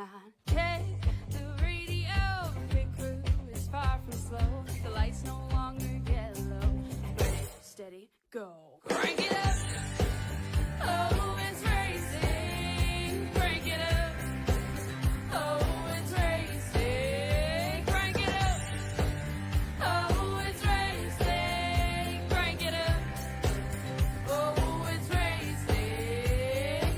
line. Hey, the radio, big crew is far from slow. The lights no longer yellow. Ready, steady, go. Crank it up. Oh, it's racing. Crank it up. Oh, it's racing. Crank it up. Oh, it's racing. Crank it up. Oh, it's racing.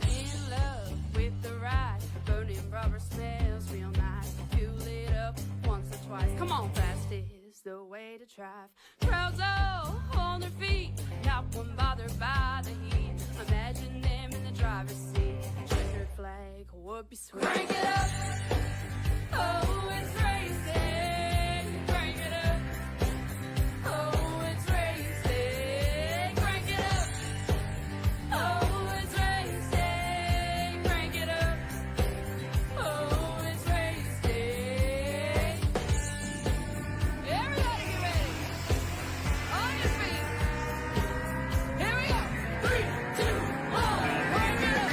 In love with the ride. Burning rubber smells real nice. Fuel it up once or twice. Come on, fast is the way to drive. Crowds all on their feet. Not one bothered by the heat. Imagine them in the driver's seat. Checkered flag would be sweet. Crank it up. Oh, it's racing. Crank it up. Oh, it's racing. Crank it up. Oh, it's racing. Crank it up. Oh, it's racing. Everybody get ready. On your feet. Here we go. 3, 2, 1. Crank it up.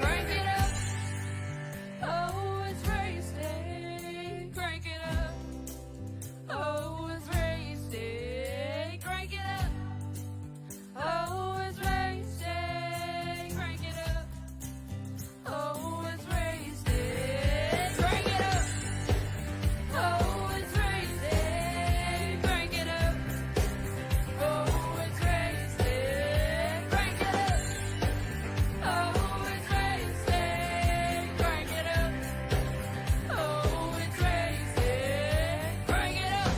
Crank it up. Oh, it's racing. Crank it up. Oh, it's racing. Crank it up. Oh, it's racing. Crank it up. Oh, it's racing. Crank it up. Oh, it's racing. Crank it up. Oh, it's racing. Crank it up. Oh, it's racing. Crank it up. Oh, it's racing. Crank it up.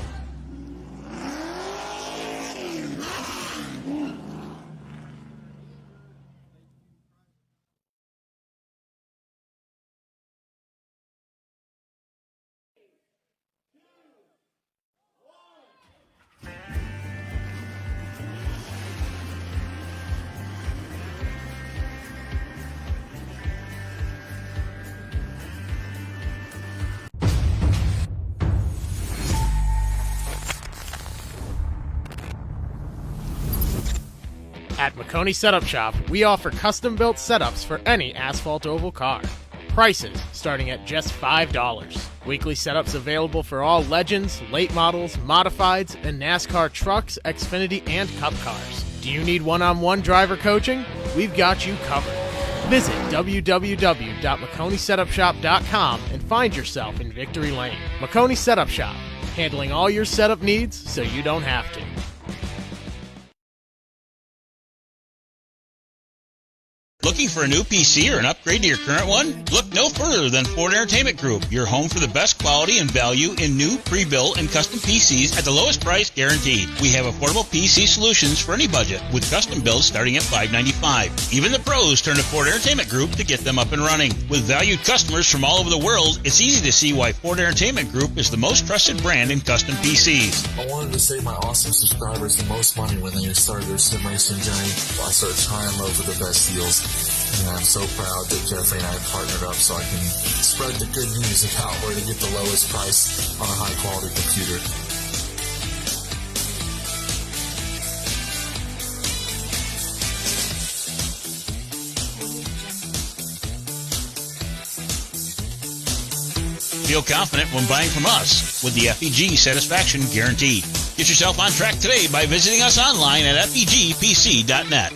At Maconi Setup Shop, we offer custom-built setups for any asphalt oval car. Prices starting at just $5. Weekly setups available for all Legends, late models, modifieds, and NASCAR trucks, Xfinity, and Cup cars. Do you need one-on-one driver coaching? We've got you covered. Visit www.maconisetupshop.com and find yourself in Victory Lane. Maconi Setup Shop, handling all your setup needs so you don't have to. Looking for a new PC or an upgrade to your current one? Look no further than Ford Entertainment Group, your home for the best quality and value in new, pre-built, and custom PCs at the lowest price guaranteed. We have affordable PC solutions for any budget, with custom builds starting at $595. Even the pros turn to Ford Entertainment Group to get them up and running. With valued customers from all over the world, it's easy to see why Ford Entertainment Group is the most trusted brand in custom PCs. I wanted to save my awesome subscribers the most money when they started their sim racing journey. I started trying to look for the best deals. And I'm so proud that Jeffrey and I partnered up so I can spread the good news about where to get the lowest price on a high quality computer. Feel confident when buying from us with the FEG Satisfaction Guarantee. Get yourself on track today by visiting us online at fegpc.net.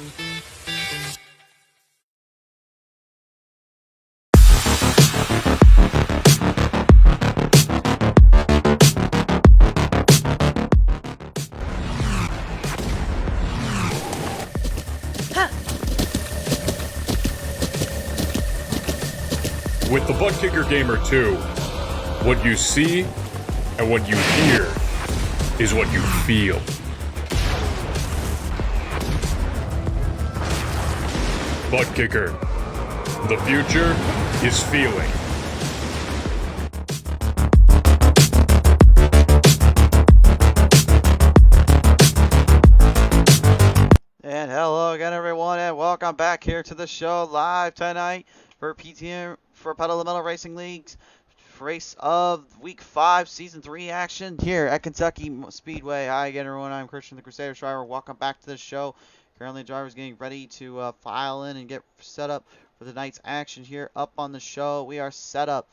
With the ButtKicker Gamer 2, what you see and what you hear is what you feel. ButtKicker, the future is feeling. And hello again, everyone, and welcome back here to the show live tonight for PTM for Pottlez Wrapz Racing League's race of Week 5, Season 3 action here at Kentucky Speedway. Hi again, everyone. I'm Christian, the Crusader driver. Welcome back to the show. Currently, the driver's getting ready to file in and get set up for tonight's action here up on the show. We are set up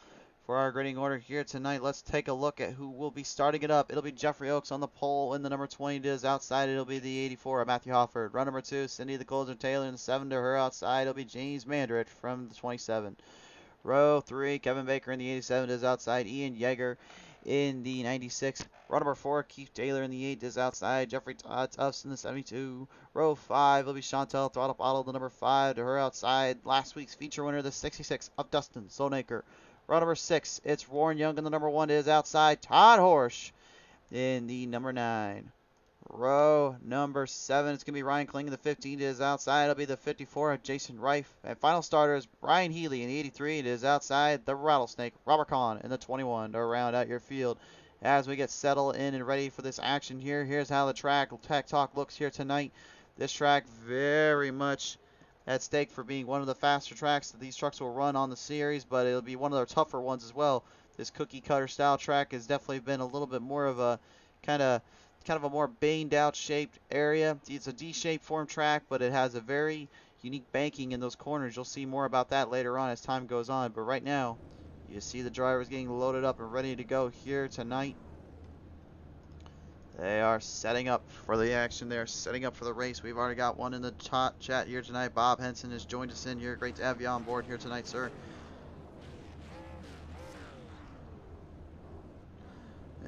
for our grading order here tonight. Let's take a look at who will be starting it up. It'll be Jeffrey Oaks on the pole in the number 20 to his outside. It'll be the 84 Matthew Hofford. Run number 2, Cindy the Closer Taylor in the 7 to her outside. It'll be James Mandrit from the 27. Row 3, Kevin Baker in the 87 to his outside. Ian Yeager in the 96. Row number 4, Keith Taylor in the 8 to his outside. Jeffrey Tufts in the 72. Row 5, it'll be Chantel Throttle Bottle, the number 5 to her outside. Last week's feature winner, the 66 of Dustin Sonaker. Row number 6, it's Warren Young in the number 1 to his outside. Todd Horsch in the number 9. Row number 7, it's going to be Ryan Kling in the 15 to his outside. It'll be the 54 of Jason Reif. And final starter is Brian Healy in the 83 to his outside. The Rattlesnake, Robert Kahn in the 21 to round out your field. As we get settled in and ready for this action here, here's how the track tech talk looks here tonight. This track very much at stake for being one of the faster tracks that these trucks will run on the series, but it'll be one of their tougher ones as well. This cookie cutter style track has definitely been a little bit more of a kind of a more baned out shaped area. It's a D-shaped form track, but it has a very unique banking in those corners. You'll see more about that later on as time goes on, but right now you see the drivers getting loaded up and ready to go here tonight. They are setting up for the action. They are setting up for the race. We've already got one in the chat here tonight. Bob Henson has joined us in here. Great to have you on board here tonight, sir.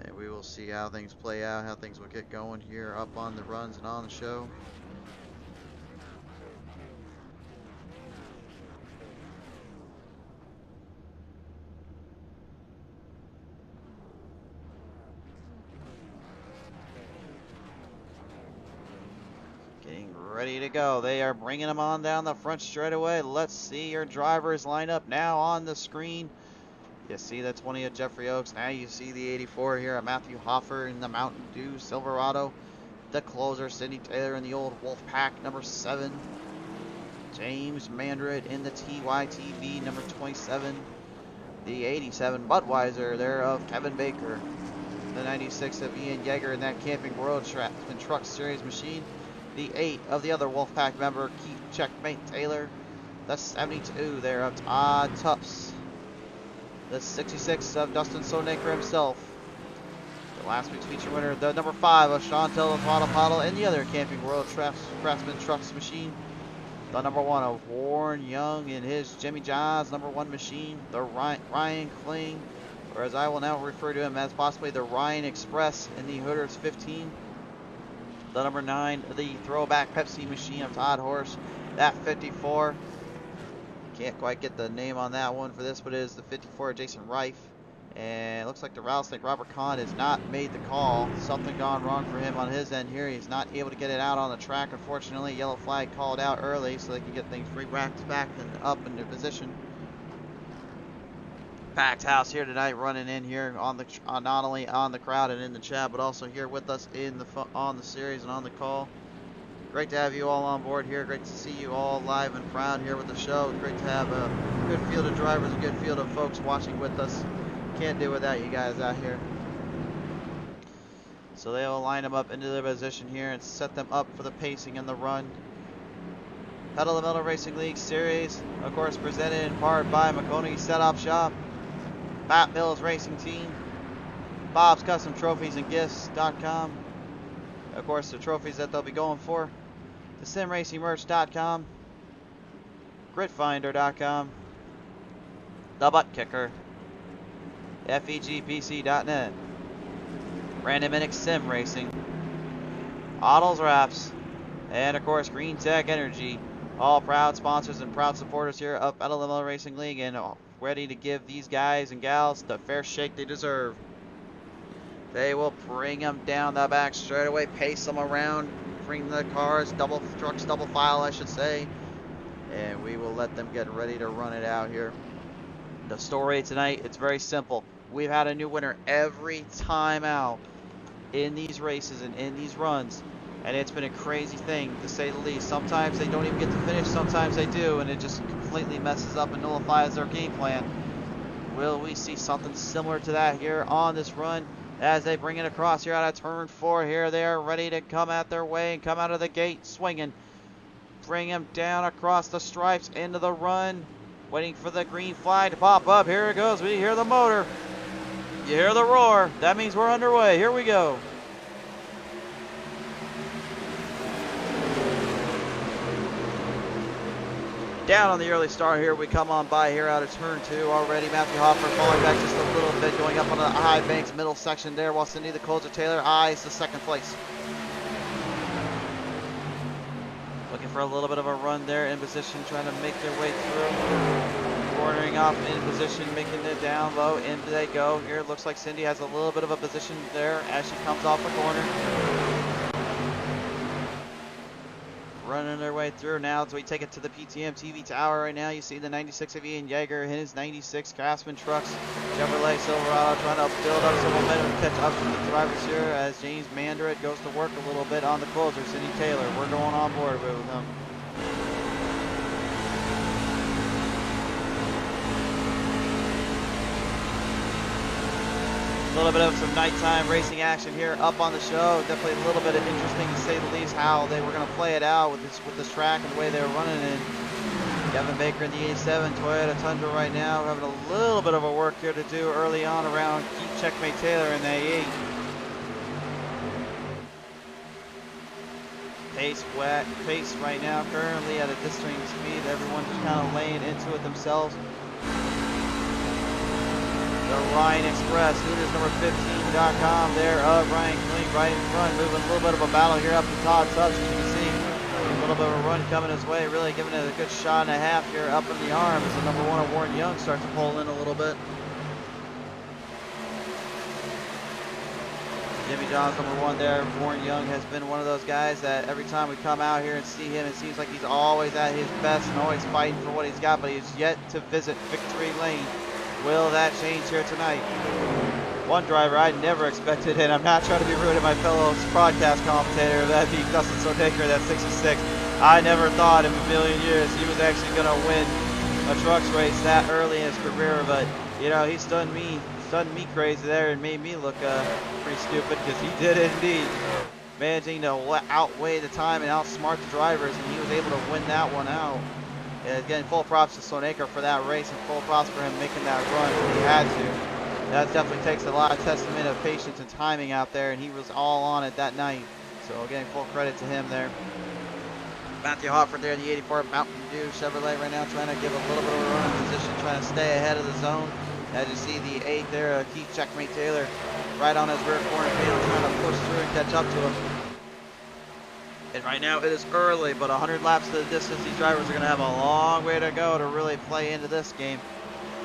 And we will see how things play out, how things will get going here up on the runs and on the show. Getting ready to go. They are bringing them on down the front straightaway. Let's see your drivers line up now on the screen. You see the 20 of Jeffrey Oaks. Now you see the 84 here of Matthew Hoffer in the Mountain Dew Silverado. The closer, Cindy Taylor in the old Wolfpack, number 7. James Mandrit in the TYTV, number 27. The 87 Budweiser there of Kevin Baker. The 96 of Ian Yeager in that Camping World Truck Series machine. The 8 of the other Wolfpack member, Keith Checkmate Taylor. The 72 there of Todd Tufts. The 66 of Dustin Sonaker himself. The last week's feature winner, the number 5 of Chantel the Throttle Bottle in the other Camping World Craftsman Trucks machine. The number 1 of Warren Young in his Jimmy John's number 1 machine. The Ryan Kling, or as I will now refer to him as possibly the Ryan Express in the Hooters 15. The number 9, the throwback Pepsi machine of Todd Horsch. That 54. Can't quite get the name on that one for this, but it is the 54 Jason Reif. And it looks like the Rattlesnake Robert Kahn has not made the call. Something gone wrong for him on his end here. He's not able to get it out on the track, unfortunately. Yellow flag called out early so they can get things re-racked back and up into position. Packed house here tonight, running in here on the not only on the crowd and in the chat, but also here with us in the on the series and on the call. Great to have you all on board here. Great to see you all live and proud here with the show. Great to have a good field of drivers, a good field of folks watching with us. Can't do without you guys out here. So they will line them up into their position here and set them up for the pacing and the run. Pottlez Wrapz Racing League Series, of course, presented in part by Maconi Setup Shop, Pat Mills Racing Team, Bob's Custom Trophies and Gifts.com. Of course, the trophies that they'll be going for, the SimRacingMerch.com, GridFinder.com, the ButtKicker, FEGPC.net, Brandon Minnick Sim Racing, Pottlez Wrapz, and of course GreenTech Energy, all proud sponsors and proud supporters here of Pottlez Wrapz Racing League, and ready to give these guys and gals the fair shake they deserve. They will bring them down the back straightaway, pace them around, bring the cars, trucks double file I should say, and we will let them get ready to run it out here. The story tonight, it's very simple. We've had a new winner every time out in these races and in these runs, And it's been a crazy thing, to say the least. Sometimes they don't even get to finish, sometimes they do, and it just completely messes up and nullifies their game plan. Will we see something similar to that here on this run as they bring it across here out of turn 4 here? They are ready to come at their way and come out of the gate swinging. Bring him down across the stripes into the run. Waiting for the green flag to pop up. Here it goes. We hear the motor. You hear the roar. That means we're underway. Here we go. Down on the early start here, we come on by here out of turn 2 already. Matthew Hoffer falling back just a little bit, going up on the high banks middle section there, while Cindy the Colzer Taylor eyes the second place. Looking for a little bit of a run there, in position, trying to make their way through. Cornering off in position, making it down low, in they go. Here it looks like Cindy has a little bit of a position there as she comes off the corner. Running their way through now as we take it to the PTM TV tower right now. You see the 96 of Ian Yeager, his 96 Craftsman trucks, Chevrolet Silverado trying to build up some momentum to catch up to the drivers here as James Mandarin goes to work a little bit on the closer, Cindy Taylor. We're going on board with him. A little bit of some nighttime racing action here up on the show. Definitely a little bit of interesting, to say the least, how they were going to play it out with this track and the way they were running it. Kevin Baker in the 87 Toyota Tundra right now, having a little bit of a work here to do early on around Keith Checkmate Taylor in the 88. Pace right now currently at a distance speed. Everyone just kind of laying into it themselves. The Ryan Express, Hooters number 15.com there of Ryan Kling right in front, moving a little bit of a battle here up to Todd Tubbs. As you can see, a little bit of a run coming his way, really giving it a good shot and a half here up in the arm as the number 1 of Warren Young starts to pull in a little bit. Jimmy John's number 1 there. Warren Young has been one of those guys that every time we come out here and see him, it seems like he's always at his best and always fighting for what he's got, but he's yet to visit victory lane. Will that change here tonight? One driver I never expected, and I'm not trying to be rude to my fellow broadcast commentator, that'd be Dustin Sodaker, that 66. I never thought in a million years he was actually going to win a trucks race that early in his career, but, you know, he stunned me crazy there and made me look pretty stupid, because he did indeed. Managing to outweigh the time and outsmart the drivers, and he was able to win that one out. Again, full props to Sonaker for that race, and full props for him making that run when he had to. That definitely takes a lot of testament of patience and timing out there, and he was all on it that night. So again, full credit to him there. Matthew Hofford there in the 84 Mountain Dew Chevrolet right now, trying to give a little bit of a run in position, trying to stay ahead of the zone. As you see the 8 there, Keith Checkmate Taylor, right on his rear corner field, trying to push through and catch up to him. And right now it is early, but 100 laps to the distance. These drivers are going to have a long way to go to really play into this game.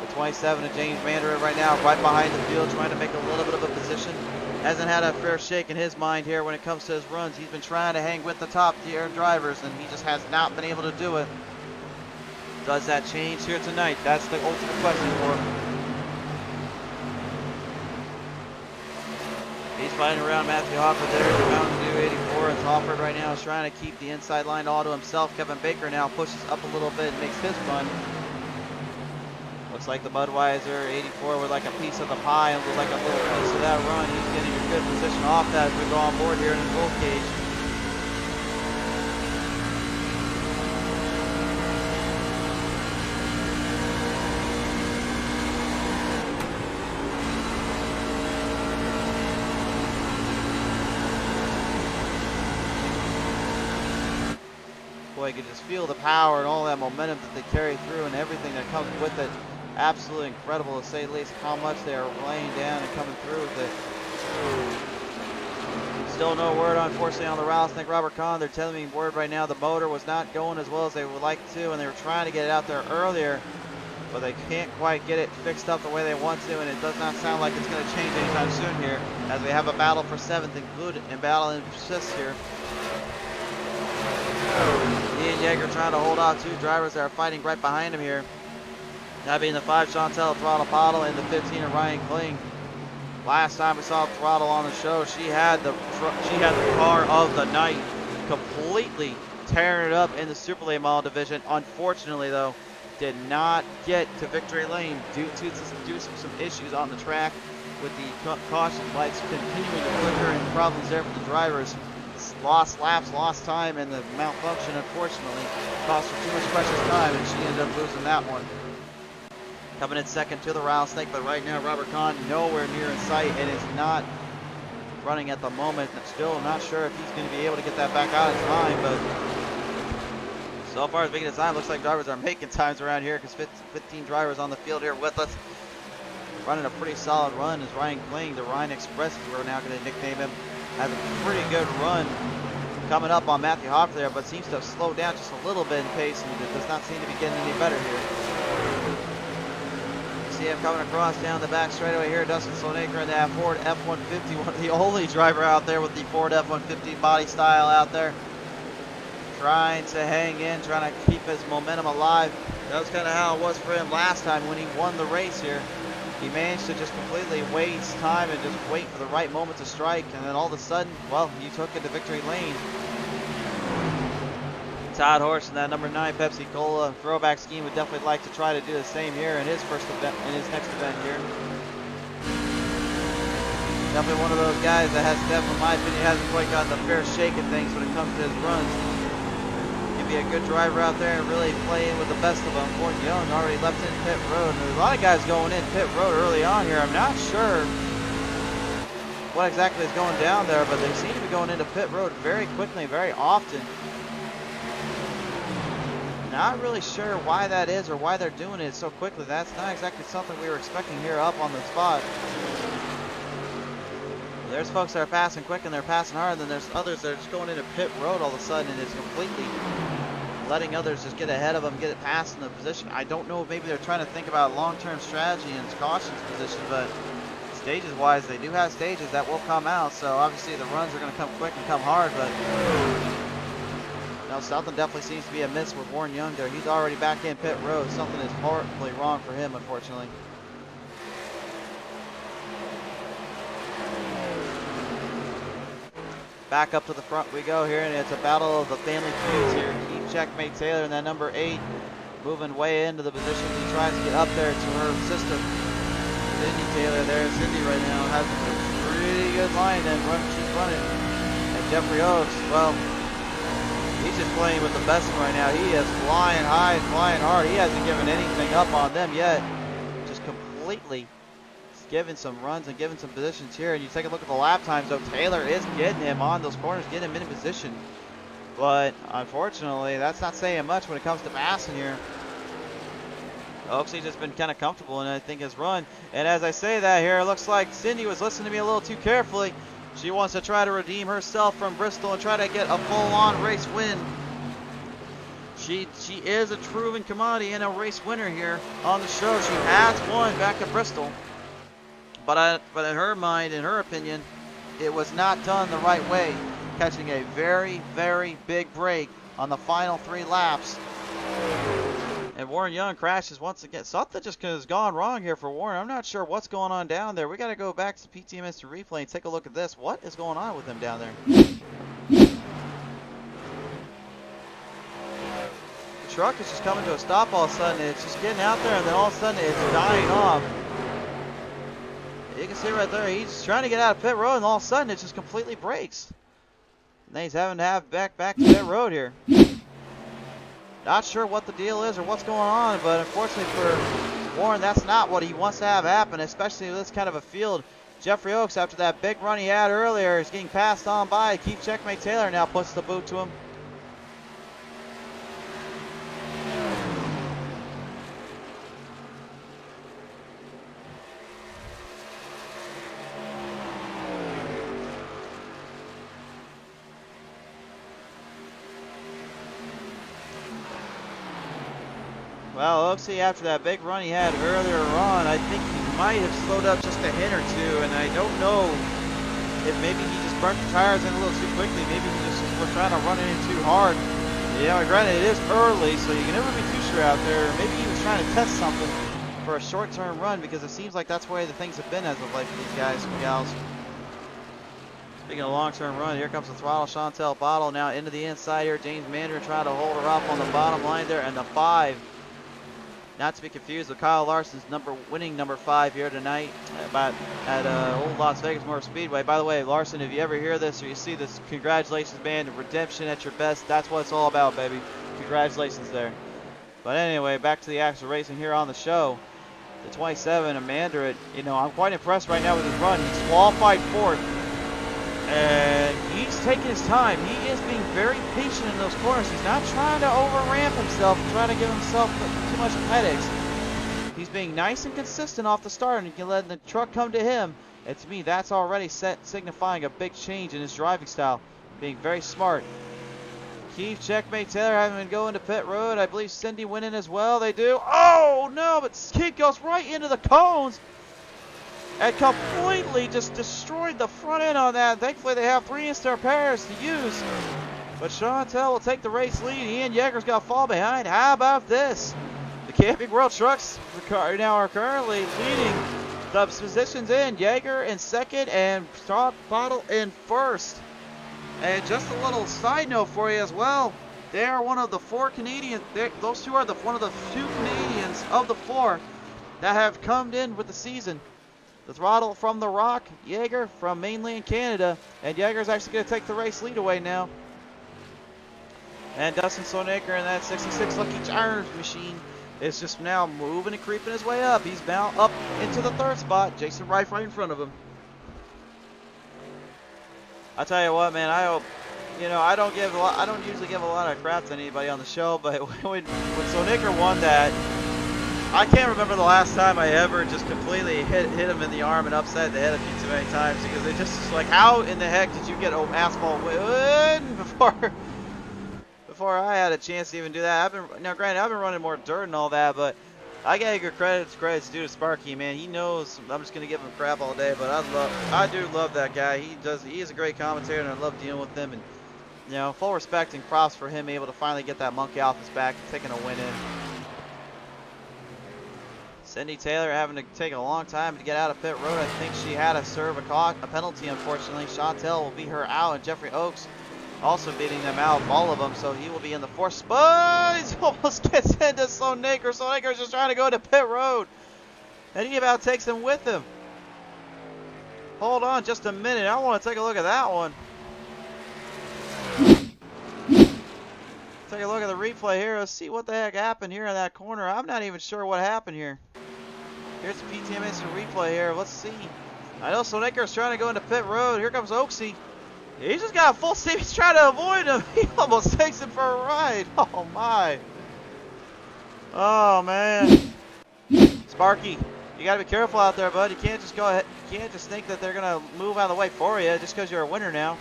The 27 of James Mandarin right now, right behind the field, trying to make a little bit of a position. Hasn't had a fair shake in his mind here when it comes to his runs. He's been trying to hang with the top tier drivers, and he just has not been able to do it. Does that change here tonight? That's the ultimate question for him. He's fighting around Matthew Hofford there in the Mountain Dew 84, and Hofford right now is trying to keep the inside line all to himself. Kevin Baker now pushes up a little bit and makes his run. Looks like the Budweiser 84 with like a piece of the pie and with like a little piece of that run. He's getting a good position off that as we go on board here in the gold cage. You can just feel the power and all that momentum that they carry through and everything that comes with it. Absolutely incredible, to say the least, how much they are laying down and coming through with it. Still no word, unfortunately, on the rattlesnake Robert Kahn. They're telling me word right now the motor was not going as well as they would like to, and they were trying to get it out there earlier, but they can't quite get it fixed up the way they want to, and it does not sound like it's going to change anytime soon here, as we have a battle for 7th included in battle and assists here. Ian Yeager trying to hold off 2 drivers that are fighting right behind him here. That being the 5 Chantel Throttle Pottle and the 15 of Ryan Kling. Last time we saw Throttle on the show, she had the car of the night completely tearing it up in the Super Late Model division. Unfortunately, though, did not get to victory lane due to some issues on the track with the caution lights continuing to flicker and problems there for the drivers. Lost laps, lost time, and the malfunction, unfortunately, cost her too much precious time, and she ended up losing that one. Coming in second to the rattlesnake, but right now Robert Kahn nowhere near in sight and is not running at the moment. Still not sure if he's going to be able to get that back out in time, but so far as making a time, looks like drivers are making times around here because 15 drivers on the field here with us. Running a pretty solid run is Ryan Kling, the Ryan Express, as we're now going to nickname him. Has a pretty good run coming up on Matthew Hopper there, but seems to have slowed down just a little bit in pace, and it does not seem to be getting any better here. You see him coming across down the back straightaway here. Dustin Slonaker in that Ford F-150, one of the only driver out there with the Ford F-150 body style out there. Trying to hang in, trying to keep his momentum alive. That was kind of how it was for him last time when he won the race here. He managed to just completely waste time and just wait for the right moment to strike, and then all of a sudden, well, you took it to victory lane. Todd Horse in that number 9 Pepsi Cola throwback scheme would definitely like to try to do the same here in his first event, in his next event here. Definitely one of those guys that has, definitely, in my opinion, hasn't quite gotten the fair shake of things when it comes to his runs. Be a good driver out there and really playing with the best of them. Gordon Young already left in pit road. And there's a lot of guys going in pit road early on here. I'm not sure what exactly is going down there, but they seem to be going into pit road very quickly, very often. Not really sure why that is or why they're doing it so quickly. That's not exactly something we were expecting here up on the spot. There's folks that are passing quick and they're passing hard, and then there's others that are just going into pit road all of a sudden, and it's completely letting others just get ahead of them, get it past in the position. I don't know if maybe they're trying to think about long-term strategy and cautions position, but stages-wise, they do have stages that will come out, so obviously the runs are going to come quick and come hard, but no, something definitely seems to be amiss with Warren Young there. He's already back in pit road. Something is horribly wrong for him, unfortunately. Back up to the front we go here, and it's a battle of the family feuds here. Keep Checkmate Taylor in that number 8, moving way into the position. He tries to get up there to her sister, Cindy Taylor. There, Cindy right now has a pretty good line and keeps running. And Jeffrey Oaks, well, he's just playing with the best right now. He is flying high, flying hard. He hasn't given anything up on them yet. Just completely giving some runs and giving some positions here. And you take a look at the lap times, though. Taylor is getting him on those corners, getting him in position. But unfortunately, that's not saying much when it comes to passing here. Oaksy's just been kind of comfortable in, I think, his run. And as I say that here, it looks like Cindy was listening to me a little too carefully. She wants to try to redeem herself from Bristol and try to get a full-on race win. She is a proven commodity and a race winner here on the show. She has won back at Bristol. But in her mind, in her opinion, it was not done the right way. Catching a very, very big break on the final 3 laps. And Warren Young crashes once again. Something just has gone wrong here for Warren. I'm not sure what's going on down there. We got to go back to PTM Instant Replay and take a look at this. What is going on with him down there? The truck is just coming to a stop all of a sudden. It's just getting out there, and then all of a sudden it's dying off. You can see right there, he's trying to get out of pit road, and all of a sudden it just completely breaks. And then he's having to have back to pit road here. Not sure what the deal is or what's going on, but unfortunately for Warren, that's not what he wants to have happen, especially with this kind of a field. Jeffrey Oaks, after that big run he had earlier, is getting passed on by. Keith Checkmate Taylor now puts the boot to him. Well, Oaksy, after that big run he had earlier on, I think he might have slowed up just a hint or two, and I don't know if maybe he just burnt the tires in a little too quickly. Maybe he just was trying to run it in too hard. You know, granted, it is early, so you can never be too sure out there. Maybe he was trying to test something for a short-term run, because it seems like that's the way the things have been as of late for these guys and gals. Speaking of long-term run, here comes the throttle. Chantel Bottle now into the inside here. James Mandarin trying to hold her up on the bottom line there. And the 5, not to be confused with Kyle Larson's winning number 5 here tonight at Old Las Vegas Motor Speedway. By the way, Larson, if you ever hear this or you see this, congratulations, man. Redemption at your best. That's what it's all about, baby. Congratulations there. But anyway, back to the actual racing here on the show. The 27, Amanda, you know, I'm quite impressed right now with his run. He's qualified 4th, and he's taking his time. He is being very patient in those corners. He's not trying to over-ramp himself and trying to give himself too much headaches. He's being nice and consistent off the start, and he can let the truck come to him. And to me, that's already signifying a big change in his driving style. Being very smart. Keith, Checkmate Taylor having been going to pit road. I believe Cindy went in as well. They do. Oh, no, but Keith goes right into the cones and completely just destroyed the front end on that. Thankfully, they have 3 in-star pairs to use. But Chantel will take the race lead. Ian Yeager's got to fall behind. How about this? The Camping World Trucks now are currently leading the positions in. Yeager in 2nd and Bottle in 1st. And just a little side note for you as well. They are one of the 4 Canadians. Those two are one of the 2 Canadians of the 4 that have come in with the season. The throttle from The Rock, Yeager from mainland Canada. And Yeager's actually going to take the race lead away now. And Dustin Sonaker in that 66 Lucky Charms machine is just now moving and creeping his way up. He's now up into the 3rd spot. Jason Rife right in front of him. I tell you what, man, I hope, you know, I don't usually give a lot of crap to anybody on the show, but when Sonaker won that, I can't remember the last time I ever just completely hit him in the arm and upset the head a few too many times, because it just like, how in the heck did you get asphalt win before I had a chance to even do that? Now granted, I've been running more dirt and all that, but I gotta give credits due to Sparky, man. He knows I'm just gonna give him crap all day, but I do love that guy. He is a great commentator, and I love dealing with him. And you know, full respect and props for him able to finally get that monkey off his back and taking a win in. Cindy Taylor having to take a long time to get out of pit road. I think she had to serve a penalty, unfortunately. Chantel will beat her out, and Jeffrey Oakes also beating them out, all of them, so he will be in the 4th spot. He almost gets into Sonaker. Sonaker's just trying to go to pit road, and he about takes him with him. Hold on just a minute. I want to take a look at that one. Take a look at the replay here. Let's see what the heck happened here in that corner. I'm not even sure what happened here. Here's the PTM Racing replay here. Let's see. I know Sonaker's trying to go into pit road. Here comes Oaksy. He's just got a full steam. He's trying to avoid him. He almost takes him for a ride. Oh, my. Oh, man. Sparky, you got to be careful out there, bud. You can't just go ahead. You can't just think that they're going to move out of the way for you just because you're a winner now.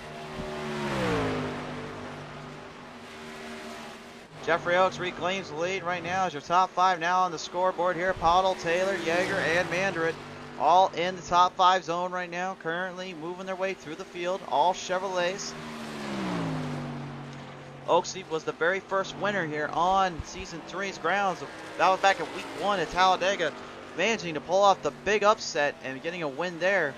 Jeffrey Oakes reclaims the lead right now as your top 5 now on the scoreboard here. Pottle, Taylor, Yeager, and Mandarin. All in the top 5 zone right now, currently moving their way through the field, all Chevrolets. Oaksy was the very first winner here on Season 3's grounds. That was back in Week 1 at Talladega, managing to pull off the big upset and getting a win there.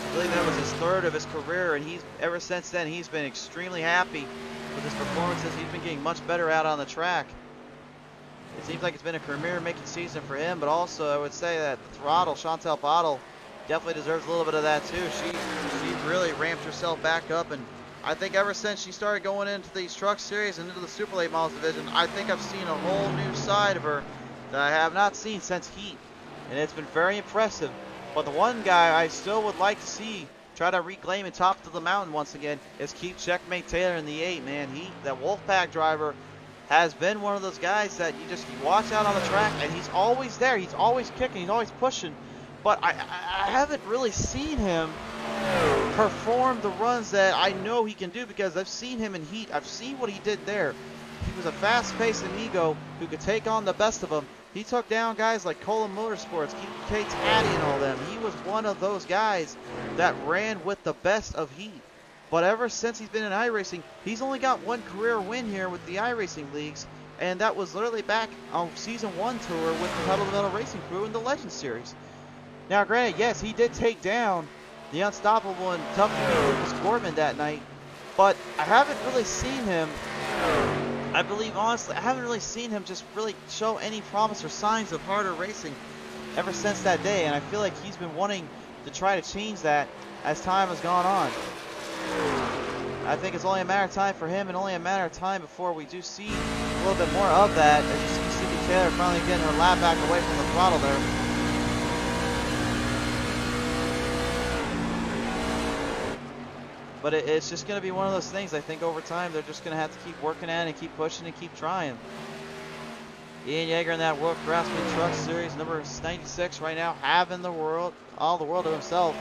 I believe that was his 3rd of his career, and ever since then he's been extremely happy with his performances. He's been getting much better out on the track. It seems like it's been a career-making season for him, but also I would say that the throttle, Chantel Bottle, definitely deserves a little bit of that too. She really ramped herself back up, and I think ever since she started going into these truck series and into the Super Late Models division, I think I've seen a whole new side of her that I have not seen since Heat, and it's been very impressive. But the one guy I still would like to see try to reclaim and top of the mountain once again is Keith Checkmate Taylor in the 8, man. That Wolfpack driver, has been one of those guys that you watch out on the track, and he's always there. He's always kicking. He's always pushing. But I haven't really seen him perform the runs that I know he can do, because I've seen him in Heat. I've seen what he did there. He was a fast-paced amigo who could take on the best of them. He took down guys like Colin Motorsports, K. Taddy, and all them. He was one of those guys that ran with the best of Heat. But ever since he's been in iRacing, he's only got 1 career win here with the iRacing leagues, and that was literally back on Season 1 tour with the Pottlez Racing crew in the Legends Series. Now, granted, yes, he did take down the unstoppable and tough Gorman that night. But I haven't really seen him, I believe honestly, I haven't really seen him just really show any promise or signs of harder racing ever since that day. And I feel like he's been wanting to try to change that as time has gone on. I think it's only a matter of time for him, and only a matter of time before we do see a little bit more of that. As you see Cindy Taylor finally getting her lap back away from the throttle there. But it's just going to be one of those things. I think over time they're just going to have to keep working at it and keep pushing and keep trying. Ian Yeager in that World Craftsman Truck Series, number 96 right now, having the world, all the world to himself.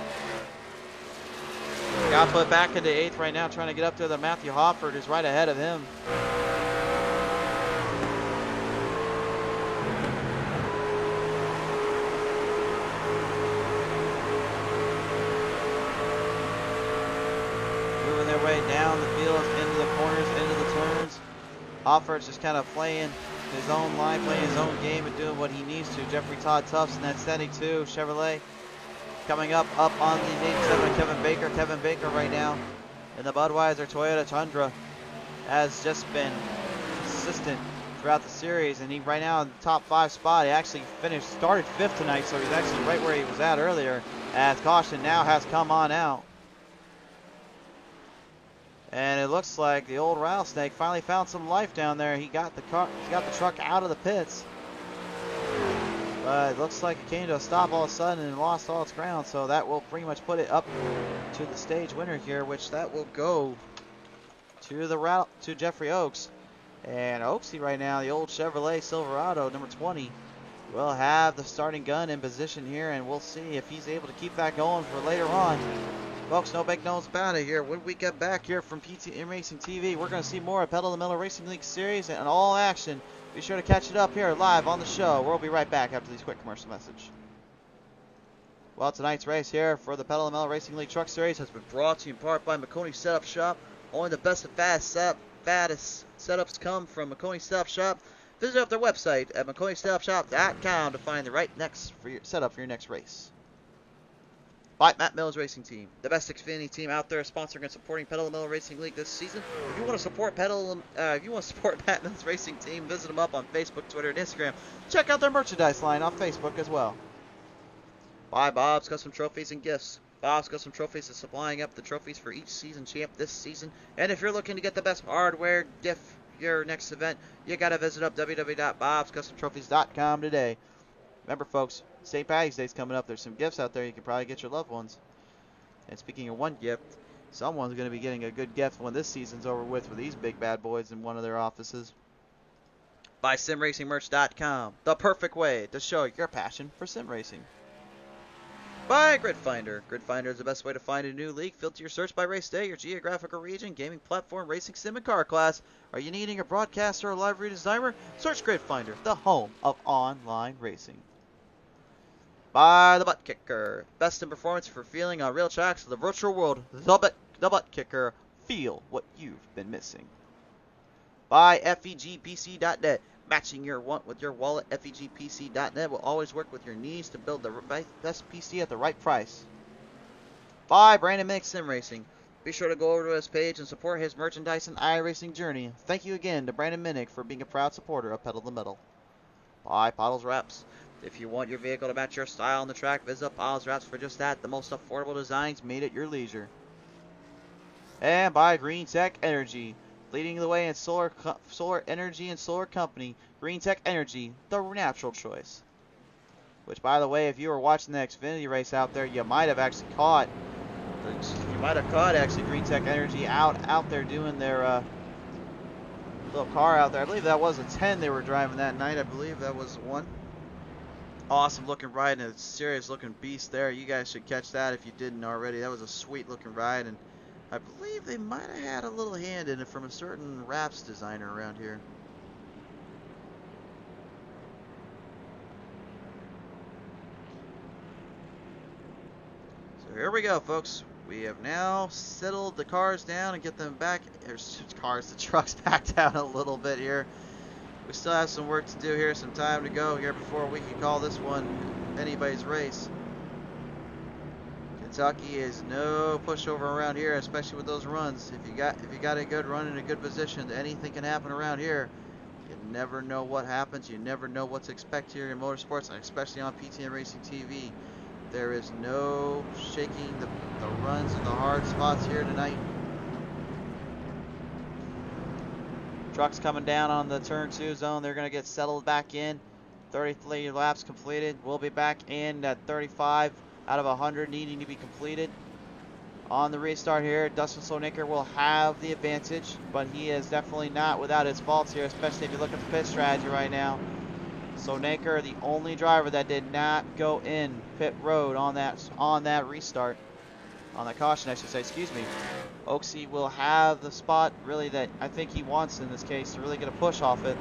Got put back into 8th right now, trying to get up there. The Matthew Hofford is right ahead of him. Moving their way down the field, into the corners, into the turns. Hofford's just kind of playing his own line, playing his own game, and doing what he needs to. Jeffrey Todd Tufts in that 72 Chevrolet. Coming up on the 87, Kevin Baker. Kevin Baker right now in the Budweiser Toyota Tundra has just been consistent throughout the series, and he right now in the top 5 spot. He actually started 5th tonight, so he's actually right where he was at earlier, as caution now has come on out. And it looks like the old rattlesnake finally found some life down there. He got the truck out of the pits. But it looks like it came to a stop all of a sudden and lost all its ground, so that will pretty much put it up to the stage winner here, which that will go to Jeffrey Oaks. And Oaksy right now, the old Chevrolet Silverado, number 20, will have the starting gun in position here, and we'll see if he's able to keep that going for later on. Folks, no big knows about it here. When we get back here from PTM Racing TV, we're going to see more of Pedal to the Metal Racing League Series and all action. Be sure to catch it up here live on the show. We'll be right back after these quick commercial message. Well, tonight's race here for the Pedal to the Metal Racing League Truck Series has been brought to you in part by Maconi Setup Shop. Only the best and fattest setups come from Maconi Setup Shop. Visit up their website at MaconiSetupShop.com to find the right setup for your next race. By Matt Mills Racing Team, the best Xfinity team out there, sponsoring and supporting Pedal to the Metal Racing League this season. If you want to support Matt Mills Racing Team, visit them up on Facebook, Twitter, and Instagram. Check out their merchandise line on Facebook as well. By Bob's Custom Trophies and Gifts. Bob's Custom Trophies is supplying up the trophies for each season champ this season. And if you're looking to get the best hardware gift for your next event, you got to visit up www.bobscustomtrophies.com today. Remember, folks, St. Patty's Day's coming up. There's some gifts out there you can probably get your loved ones. And speaking of one gift, someone's going to be getting a good gift when this season's over with for these big bad boys in one of their offices. By SimRacingMerch.com, the perfect way to show your passion for sim racing. By GridFinder. GridFinder is the best way to find a new league. Filter your search by race day, your geographical region, gaming platform, racing sim, and car class. Are you needing a broadcaster or a live redesigner? Search GridFinder, the home of online racing. By the ButtKicker. Best in performance for feeling on real tracks of the virtual world. The ButtKicker. Feel what you've been missing. By FEGPC.net. Matching your want with your wallet. FEGPC.net will always work with your needs to build the best PC at the right price. By Brandon Minnick Sim Racing. Be sure to go over to his page and support his merchandise and iRacing journey. Thank you again to Brandon Minnick for being a proud supporter of Pedal to the Metal. By Pottlez Wrapz. If you want your vehicle to match your style on the track, visit Pottlez Wrapz for just that. The most affordable designs made at your leisure. And by GreenTech Energy. Leading the way in solar energy and solar company. GreenTech Energy, the natural choice. Which, by the way, if you were watching the Xfinity race out there, you might have actually caught. GreenTech Energy out there doing their little car out there. I believe that was a 10 they were driving that night. I believe that was one. Awesome looking ride and a serious looking beast there. You guys should catch that if you didn't already. That was a sweet looking ride, and I believe they might have had a little hand in it from a certain Wrapz designer around here. So here we go, folks. We have now settled the cars down and get them back. There's the trucks back down a little bit here. We still have some work to do here, some time to go here before we can call this one anybody's race. Kentucky is no pushover around here, especially with those runs. If you got a good run in a good position, anything can happen around here. You never know what happens. You never know what to expect here in motorsports, and especially on PTM Racing TV. There is no shaking the runs in the hard spots here tonight. Trucks coming down on the turn 2 zone. They're going to get settled back in. 33 laps completed. We'll be back in at 35 out of 100 needing to be completed. On the restart here, Dustin Slonaker will have the advantage, but he is definitely not without his faults here, especially if you look at the pit strategy right now. Slonaker, the only driver that did not go in pit road on that restart, on that caution, I should say, excuse me. Oaksey will have the spot really that I think he wants in this case to really get a push off it.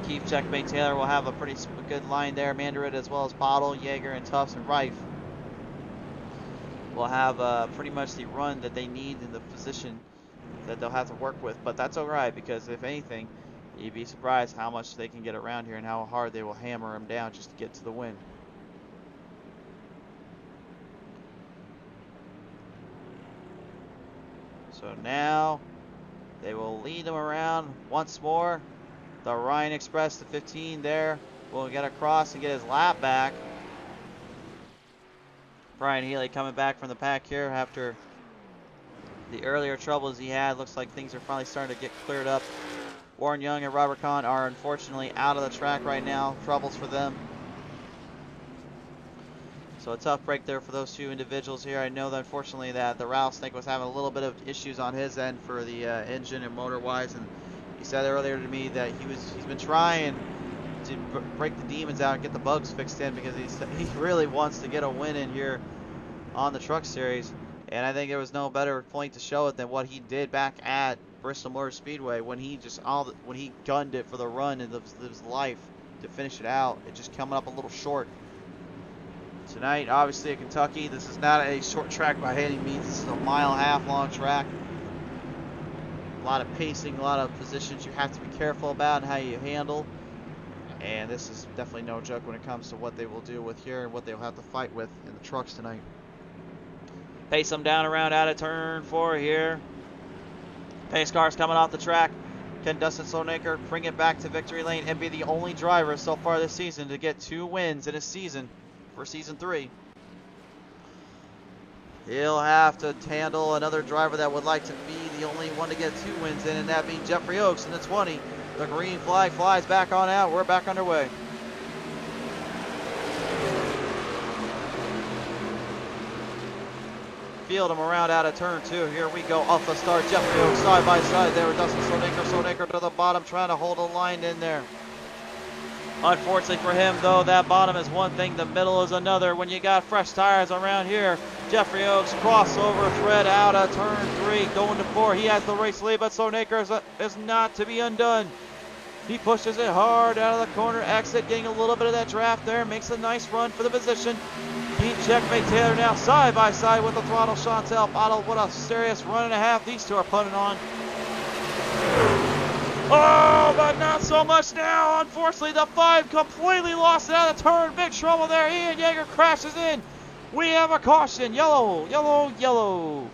Keith Checkmate Taylor will have a pretty good line there. Mandarin as well as Bottle, Yeager, and Tufts and Rife will have pretty much the run that they need in the position that they'll have to work with. But that's alright, because if anything, you'd be surprised how much they can get around here and how hard they will hammer them down just to get to the win. So now they will lead them around once more. The Ryan Express, the 15 there, will get across and get his lap back. Brian Healy coming back from the pack here after the earlier troubles he had. Looks like things are finally starting to get cleared up. Warren Young and Robert Kahn are unfortunately out of the track right now. Troubles for them. So a tough break there for those two individuals here. I know that unfortunately that the rattlesnake was having a little bit of issues on his end for the engine and motor wise, and he said earlier to me that he's been trying to break the demons out and get the bugs fixed in, because he really wants to get a win in here on the Truck Series. And I think there was no better point to show it than what he did back at Bristol Motor Speedway when he when he gunned it for the run of his life to finish it out. It just coming up a little short. Tonight, obviously at Kentucky, this is not a short track by any means. This is a 1.5 mile long track. A lot of pacing, a lot of positions you have to be careful about and how you handle. And this is definitely no joke when it comes to what they will do with here and what they'll have to fight with in the trucks tonight. Pace them down around out of turn 4 here. Pace cars coming off the track. Can Dustin Slonaker bring it back to victory lane and be the only driver so far this season to get 2 wins in a season for season 3? He'll have to handle another driver that would like to be the only one to get 2 wins in, and that being Jeffrey Oaks in the 20. The green flag flies back on out. We're back underway. Field him around out of turn 2. Here we go. Off the start. Jeffrey Oaks side by side there with Dustin Slonaker. Slonaker to the bottom, trying to hold a line in there. Unfortunately for him, though, that bottom is one thing, the middle is another. When you got fresh tires around here, Jeffrey Oaks crossover thread out of turn 3, going to 4. He has the race lead, but Slonaker is not to be undone. He pushes it hard out of the corner exit, getting a little bit of that draft there, makes a nice run for the position. Keep Checkmate Taylor now side by side with the throttle. Chantel Bottle, what a serious run and a half these two are putting on. Oh, but not so much now. Unfortunately, the 5 completely lost it out of turn. Big trouble there. Ian Yeager crashes in. We have a caution. Yellow, yellow, yellow.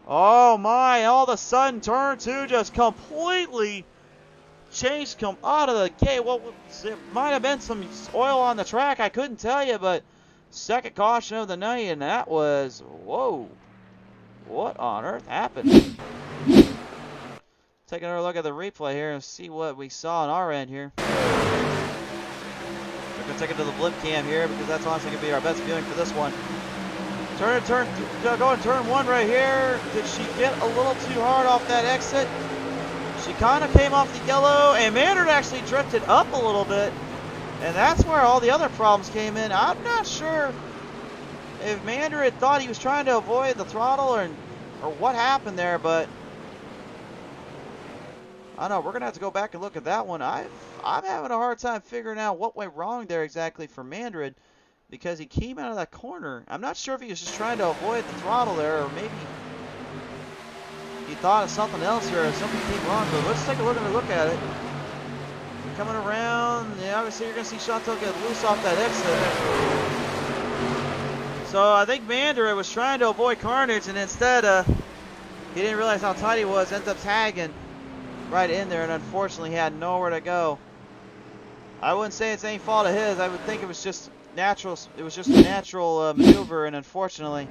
Oh my, all of a sudden turn 2 just completely changed out of the gate. Well, it might have been some oil on the track. I couldn't tell you, but second caution of the night, and that was, whoa. What on earth happened? Take another look at the replay here and see what we saw on our end here. We're going to take it to the blimp cam here, because that's honestly going to be our best viewing for this one. Going turn 1 right here. Did she get a little too hard off that exit? She kind of came off the yellow, and Mandarin actually drifted up a little bit. And that's where all the other problems came in. I'm not sure if Mandarin thought he was trying to avoid the throttle or what happened there, but I don't know. We're going to have to go back and look at that one. I'm having a hard time figuring out what went wrong there exactly for Mandarin, because he came out of that corner. I'm not sure if he was just trying to avoid the throttle there, or maybe he thought of something else here, or something came wrong. But let's take a look at it. Coming around, yeah, obviously you're going to see Chantel get loose off that exit. So I think Mandarin was trying to avoid carnage, and instead he didn't realize how tight he was, ended up tagging right in there, and unfortunately he had nowhere to go. I wouldn't say it's any fault of his. I would think it was just natural. It was just a natural maneuver, and unfortunately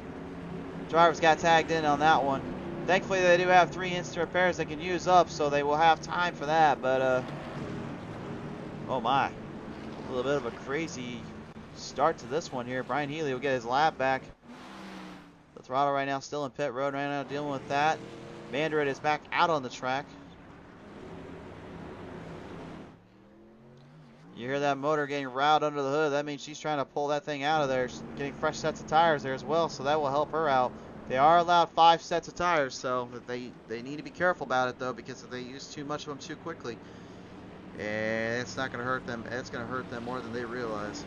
drivers got tagged in on that one. Thankfully they do have 3 instant repairs they can use up, so they will have time for that. But oh my, a little bit of a crazy start to this one here. Brian Healy will get his lap back. The throttle right now still in pit road right now, dealing with that. Mandarin is back out on the track. You hear that motor getting riled under the hood. That means she's trying to pull that thing out of there. She's getting fresh sets of tires there as well, so that will help her out. They are allowed 5 sets of tires, so they need to be careful about it though, because if they use too much of them too quickly, and it's not going to hurt them. It's going to hurt them more than they realize.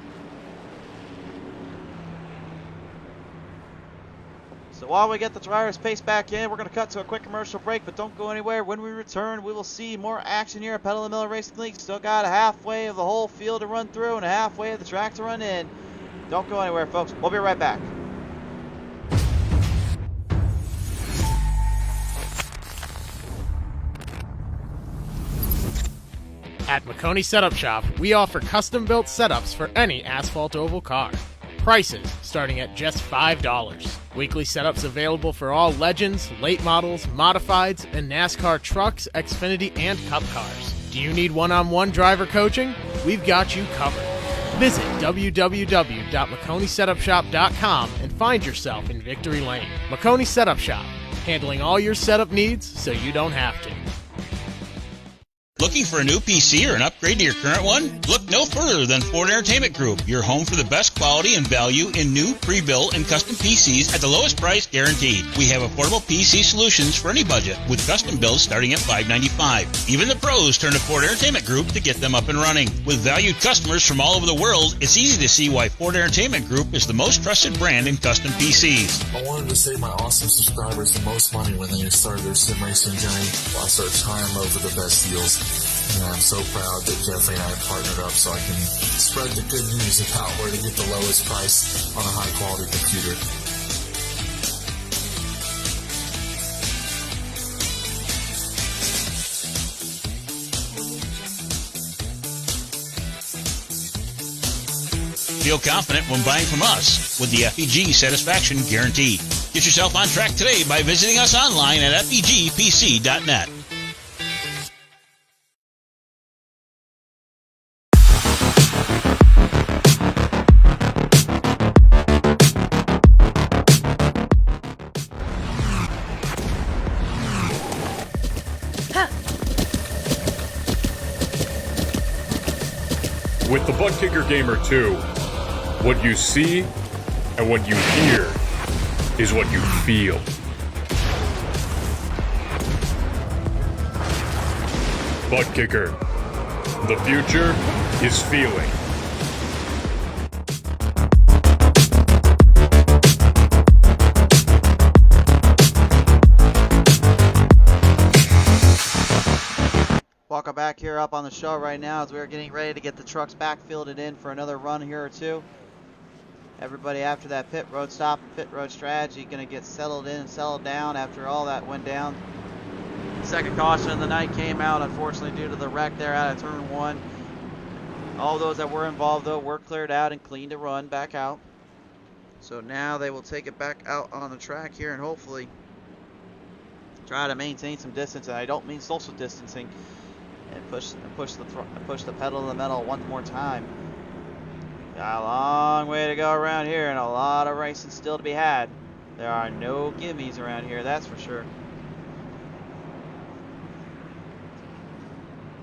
So while we get the drivers pace back in, we're going to cut to a quick commercial break, but don't go anywhere. When we return, we will see more action here at Pottlez Racing League. Still got a halfway of the whole field to run through and a halfway of the track to run in. Don't go anywhere, folks. We'll be right back. At Maconi Setup Shop, we offer custom-built setups for any asphalt oval car. Prices starting at just $5. Weekly setups available for all Legends, late models, modifieds, and NASCAR trucks, Xfinity, and Cup cars. Do you need one-on-one driver coaching? We've got you covered. Visit www.maconisetupshop.com and find yourself in Victory Lane. Maconi Setup Shop, handling all your setup needs so you don't have to. Looking for a new PC or an upgrade to your current one? Look no further than Ford Entertainment Group, your home for the best quality and value in new, pre-built, and custom PCs at the lowest price guaranteed. We have affordable PC solutions for any budget, with custom builds starting at $595. Even the pros turn to Ford Entertainment Group to get them up and running. With valued customers from all over the world, it's easy to see why Ford Entertainment Group is the most trusted brand in custom PCs. I wanted to save my awesome subscribers the most money when they start their sim racing journey. I started trying them over the best deals. And I'm so proud that Jeffrey and I partnered up so I can spread the good news about where to get the lowest price on a high quality computer. Feel confident when buying from us with the FEG Satisfaction Guarantee. Get yourself on track today by visiting us online at fegpc.net. With the ButtKicker Gamer 2, what you see and what you hear is what you feel. ButtKicker. The future is feeling. Welcome back here up on the show right now as we're getting ready to get the trucks back fielded in for another run here or two. Everybody after that pit road stop, pit road strategy, going to get settled in and settled down after all that went down. Second caution of the night came out, unfortunately, due to the wreck there out of turn 1. All those that were involved, though, were cleared out and cleaned to run back out. So now they will take it back out on the track here and hopefully try to maintain some distance. And I don't mean social distancing. And push the pedal to the metal one more time. Got a long way to go around here and a lot of racing still to be had. There are no gimmies around here, that's for sure.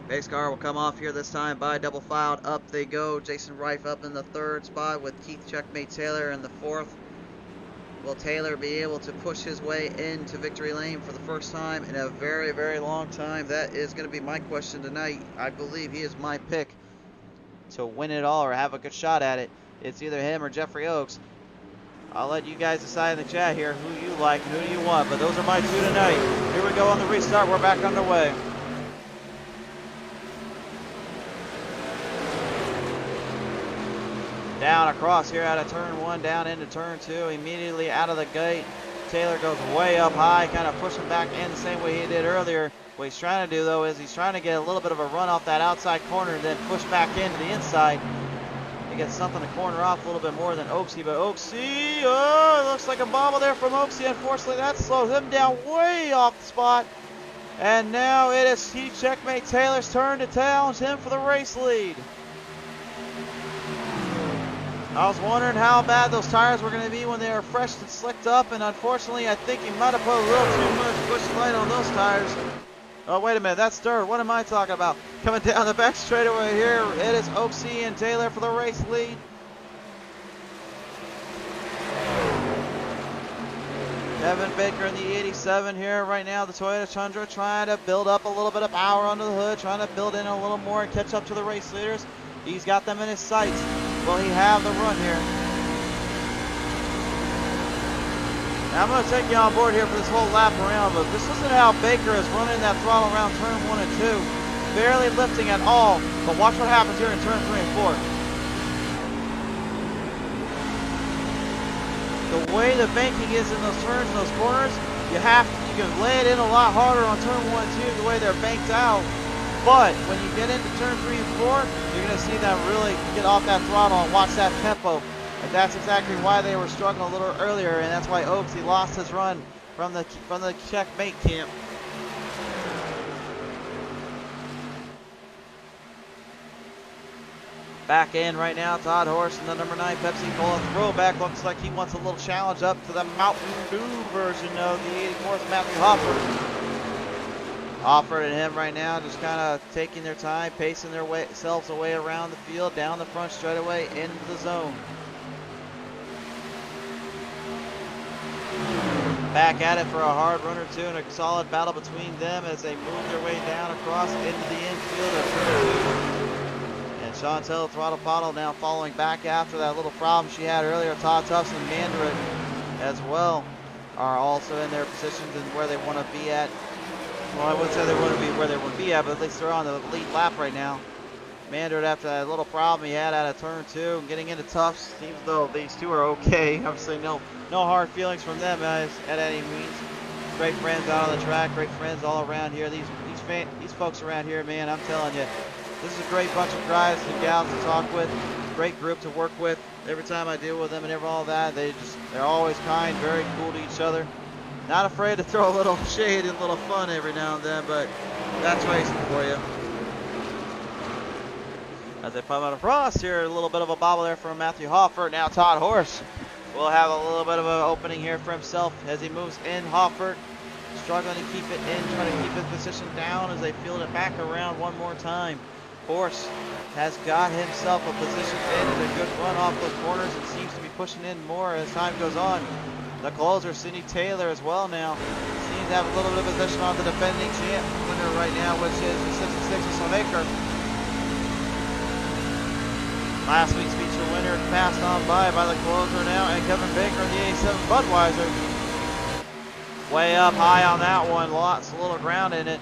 Base car will come off here this time by double filed. Up they go. Jason Reif up in the 3rd spot with Keith Checkmate Taylor in the 4th. Will Taylor be able to push his way into victory lane for the first time in a very, very long time? That is going to be my question tonight. I believe he is my pick to win it all or have a good shot at it. It's either him or Jeffrey Oaks. I'll let you guys decide in the chat here who you like and who you want, but those are my 2 tonight. Here we go on the restart. We're back underway. down across here out of turn 1, down into turn 2, immediately out of the gate. Taylor goes way up high, kind of pushing back in the same way he did earlier. What he's trying to do, though, is he's trying to get a little bit of a run off that outside corner and then push back into the inside. He gets something to corner off a little bit more than Oaksy, but Oaksy, oh, it looks like a bobble there from Oaksy. Unfortunately, that slows him down way off the spot. And now it is Chief Checkmate Taylor's turn to challenge him for the race lead. I was wondering how bad those tires were going to be when they were fresh and slicked up, and unfortunately, I think he might have put a little too much push light on those tires. Oh, wait a minute, that's dirt. What am I talking about? Coming down the back straightaway here, it is Oaksy and Taylor for the race lead. Kevin Baker in the 87 here right now, the Toyota Tundra, trying to build up a little bit of power under the hood, trying to build in a little more and catch up to the race leaders. He's got them in his sights. Will he have the run here? Now I'm going to take you on board here for this whole lap around, but just listen to how Baker is running that throttle around turn 1 and 2. Barely lifting at all, but watch what happens here in turn 3 and 4. The way the banking is in those turns and those corners, you can lay it in a lot harder on turn 1 and 2 the way they're banked out. But when you get into turn 3 and 4, you're going to see them really get off that throttle and watch that tempo. And that's exactly why they were struggling a little earlier, and that's why Oaksy lost his run from the checkmate camp. Back in right now, Todd Horse and the number 9 Pepsi Cola throwback. Looks like he wants a little challenge up to the Mountain Dew version of the 84th Matthew Hopper. Hofford and him right now just kind of taking their time, pacing themselves away around the field, down the front straightaway, into the zone. Back at it for a hard run or two and a solid battle between them as they move their way down across into the infield of turn 2. And Chantel Throttle Pottle now following back after that little problem she had earlier. Todd Tufts and Mandarin as well are also in their positions and where they want to be at. Well, I wouldn't say they want to be where they want to be at, but at least they're on the lead lap right now. Mandarin, after that little problem he had out of turn 2 and getting into Tufts, seems though these two are okay. Obviously, no hard feelings from them at any means. Great friends out on the track, great friends all around here. These folks around here, man, I'm telling you, this is a great bunch of guys and gals to talk with. Great group to work with. Every time I deal with them and all that, they're always kind, very cool to each other. Not afraid to throw a little shade and a little fun every now and then, but that's racing for you. As they come out of frost here, a little bit of a bobble there from Matthew Hoffert. Now Todd Horse will have a little bit of an opening here for himself as he moves in. Hoffert struggling to keep it in, trying to keep his position down as they field it back around one more time. Horse has got himself a position in and a good run off those corners and seems to be pushing in more as time goes on. The closer, Cindy Taylor, as well now, seems to have a little bit of position on the defending champ winner right now, which is the 66 of Slovaker. Last week's feature winner passed on by the closer now, and Kevin Baker in the 87 Budweiser. Way up high on that one, lots of little ground in it.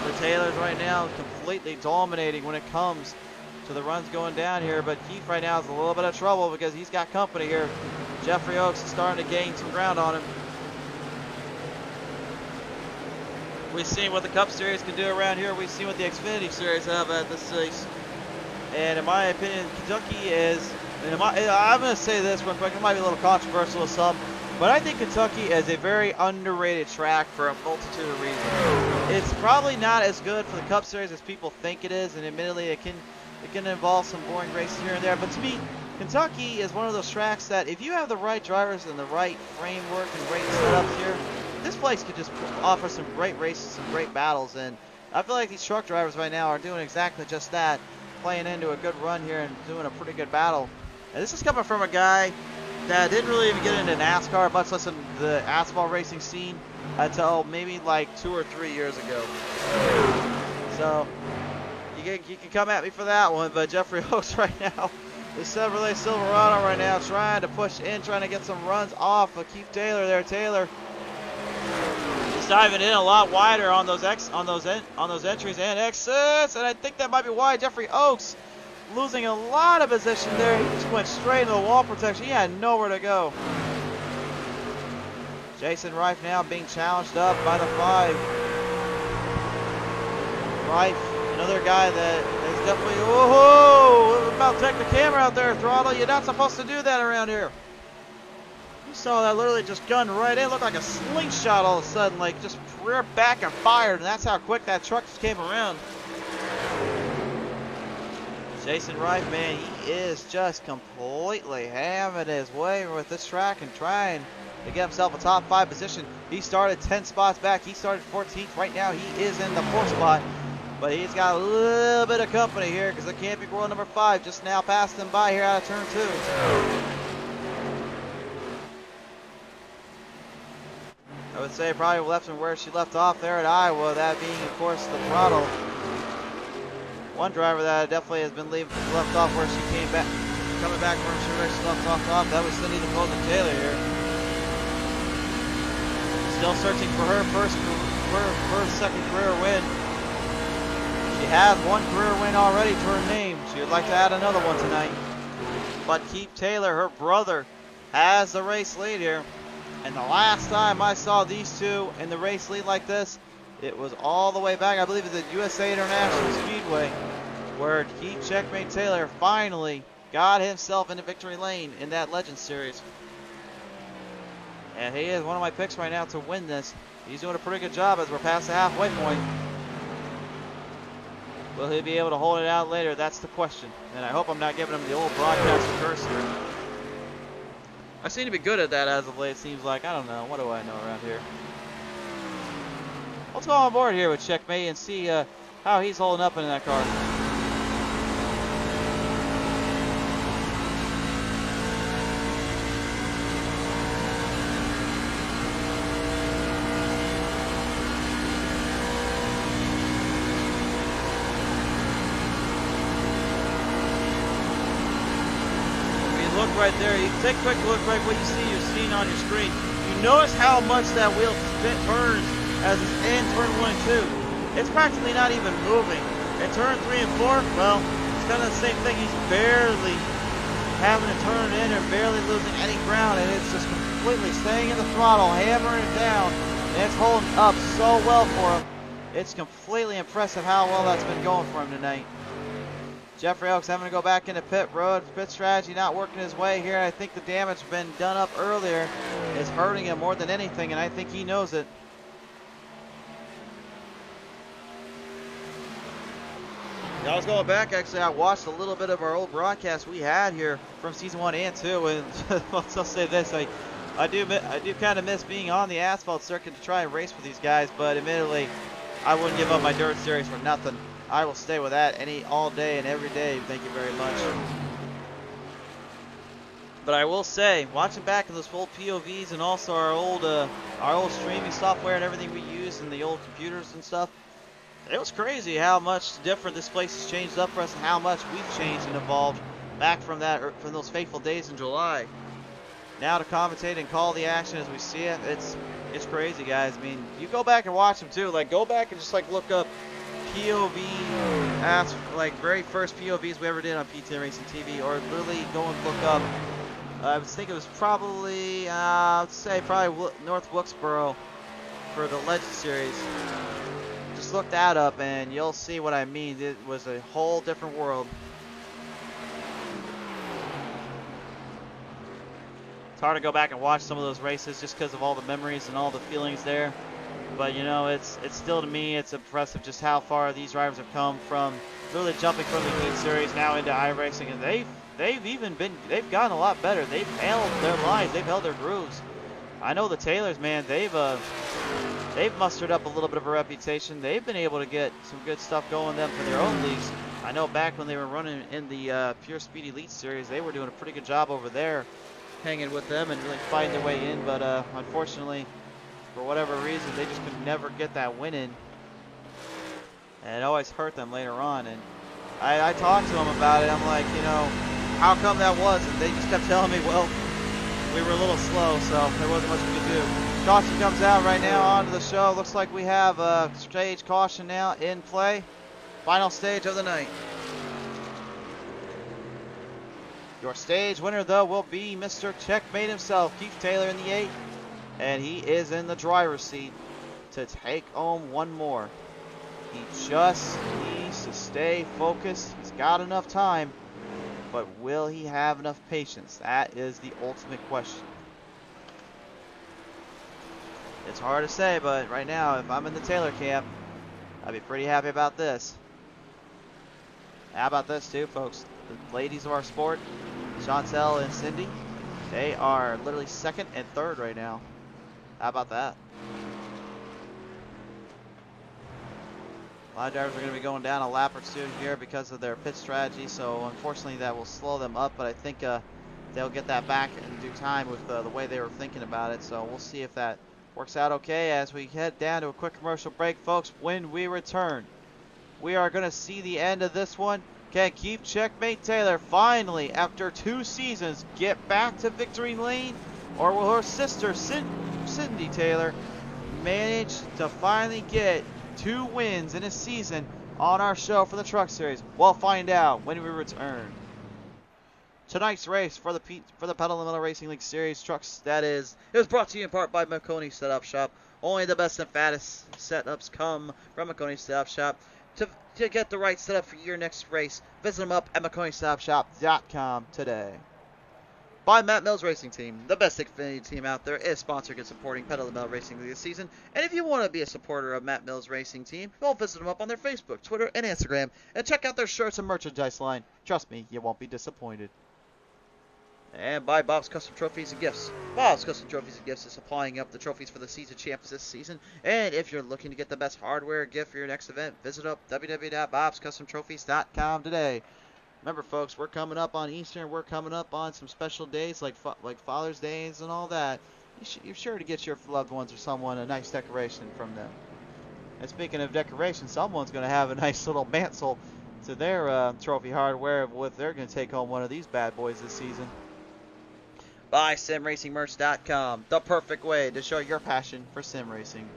The Taylors right now completely dominating when it comes to the runs going down here, but Keith right now is a little bit of trouble because he's got company here. Jeffrey Oaks is starting to gain some ground on him. We've seen what the Cup Series can do around here. We've seen what the Xfinity Series have at this race. And in my opinion, Kentucky is, I'm going to say this real quick, it might be a little controversial with some, but I think Kentucky is a very underrated track for a multitude of reasons. It's probably not as good for the Cup Series as people think it is, and admittedly it can involve some boring races here and there, but to me, Kentucky is one of those tracks that if you have the right drivers and the right framework and great setups here, this place could just offer some great races, some great battles, and I feel like these truck drivers right now are doing exactly just that, playing into a good run here and doing a pretty good battle. And this is coming from a guy that didn't really even get into NASCAR, much less in the asphalt racing scene, until maybe like 2 or 3 years ago. So you can come at me for that one, but Jeffrey Oaks right now, the Chevrolet Silverado right now, trying to push in, trying to get some runs off of Keith Taylor there. Taylor just diving in a lot wider on those entries and exits, and I think that might be why Jeffrey Oaks losing a lot of position there. He just went straight into the wall protection. He had nowhere to go. Jason Reif now being challenged up by the 5. Reif, another guy that is definitely, whoa, about to take the camera out there, Throttle. You're not supposed to do that around here. You saw that literally just gunned right in. It looked like a slingshot all of a sudden, like just rear back and fired, and that's how quick that truck just came around. Jason Reif, man, he is just completely having his way with this track and trying to get himself a top 5 position. He started 10 spots back. He started 14th. Right now, he is in the 4th spot. But he's got a little bit of company here because the Camping World number 5 just now passed him by here out of turn 2. I would say probably left him where she left off there at Iowa, that being, of course, the Throttle. One driver that definitely has been left off where she came back, coming back where she left off. That was Cindy DePolden Taylor here. Still searching for her second career win. She has one career win already to her name. She would like to add another one tonight. But Keith Taylor, her brother, has the race lead here. And the last time I saw these two in the race lead like this, it was all the way back, I believe it's at USA International Speedway, where Keith Checkmate Taylor finally got himself into victory lane in that Legends Series. And he is one of my picks right now to win this. He's doing a pretty good job as we're past the halfway point. Will he be able to hold it out later? That's the question. And I hope I'm not giving him the old broadcaster curse here. I seem to be good at that as of late, it seems like. I don't know. What do I know around here? Let's go on board here with Checkmate and see how he's holding up in that car. Right there, you take a quick look right what you're seeing on your screen. You notice how much that wheel turns as it's in turn 1 and 2. It's practically not even moving. In turn 3 and 4, well, it's kind of the same thing. He's barely having to turn in or barely losing any ground, and it's just completely staying in the throttle, hammering it down, and it's holding up so well for him. It's completely impressive how well that's been going for him tonight. Jeffrey Oaks having to go back into pit road. Pit strategy not working his way here. I think the damage been done up earlier is hurting him more than anything, and I think he knows it. I was going back, actually, I watched a little bit of our old broadcast we had here from season 1 and 2, and I'll say this, I do kind of miss being on the asphalt circuit to try and race with these guys, but admittedly, I wouldn't give up my dirt series for nothing. I will stay with that all day and every day. Thank you very much. But I will say, watching back at those old POVs and also our old streaming software and everything we use and the old computers and stuff, it was crazy how much different this place has changed up for us and how much we've changed and evolved back from those fateful days in July. Now to commentate and call the action as we see it, it's crazy, guys. I mean, you go back and watch them too. Like, go back and just like look up POV, like very first POVs we ever did on PTM Racing TV, or literally go and look up. I think it was probably, let's say probably North Wilkesboro for the Legend Series. Just look that up and you'll see what I mean. It was a whole different world. It's hard to go back and watch some of those races just because of all the memories and all the feelings there. But you know, it's still, to me, it's impressive just how far these drivers have come from really jumping from the Heat Series now into iRacing, and they've gotten a lot better. They've held their lines, they've held their grooves. I know the Taylors, man, they've mustered up a little bit of a reputation. They've been able to get some good stuff going them for their own leagues. I know back when they were running in the Pure Speed Elite Series, they were doing a pretty good job over there, hanging with them and really fighting their way in. But unfortunately, for whatever reason, they just could never get that win in. And it always hurt them later on. And I talked to them about it. I'm like, you know, how come that was? And they just kept telling me, well, we were a little slow, so there wasn't much we could do. A Caution comes out right now onto the show. Looks like we have a stage caution now in play. Final stage of the night. Your stage winner, though, will be Mr. Checkmate himself, Keith Taylor in the 8. And he is in the driver's seat to take home one more. He just needs to stay focused. He's got enough time. But will he have enough patience? That is the ultimate question. It's hard to say, but right now, if I'm in the Taylor camp, I'd be pretty happy about this. How about this too, folks? The ladies of our sport, Chantel and Cindy, they are literally 2nd and 3rd right now. How about that? A lot of drivers are going to be going down a lap or two here because of their pit strategy, so unfortunately that will slow them up, but I think they'll get that back in due time with the way they were thinking about it, so we'll see if that works out okay as we head down to a quick commercial break, folks. When we return, we are going to see the end of this one. Can Keith Checkmate Taylor finally, after 2 seasons, get back to victory lane? Or will her sister, Cindy Taylor, manage to finally get 2 wins in a season on our show for the Truck Series? We'll find out when we return. Tonight's race for the Pottlez Racing League Series Trucks, it was brought to you in part by Maconi Setup Shop. Only the best and fattest setups come from Maconi Setup Shop. To get the right setup for your next race, visit them up at MaconiSetupShop.com today. By Matt Mills Racing Team, the best Xfinity team out there, is sponsoring and supporting Pottlez Racing League this season. And if you want to be a supporter of Matt Mills Racing Team, go visit them up on their Facebook, Twitter, and Instagram, and check out their shirts and merchandise line. Trust me, you won't be disappointed. And by Bob's Custom Trophies and Gifts. Bob's Custom Trophies and Gifts is supplying up the trophies for the season champs this season. And if you're looking to get the best hardware gift for your next event, visit up www.bobscustomtrophies.com today. Remember, folks, we're coming up on Easter, and we're coming up on some special days like Father's Days and all that. You're sure to get your loved ones or someone a nice decoration from them. And speaking of decoration, someone's going to have a nice little mantle to their trophy hardware if they're going to take home one of these bad boys this season. Buy SimRacingMerch.com, the perfect way to show your passion for sim racing.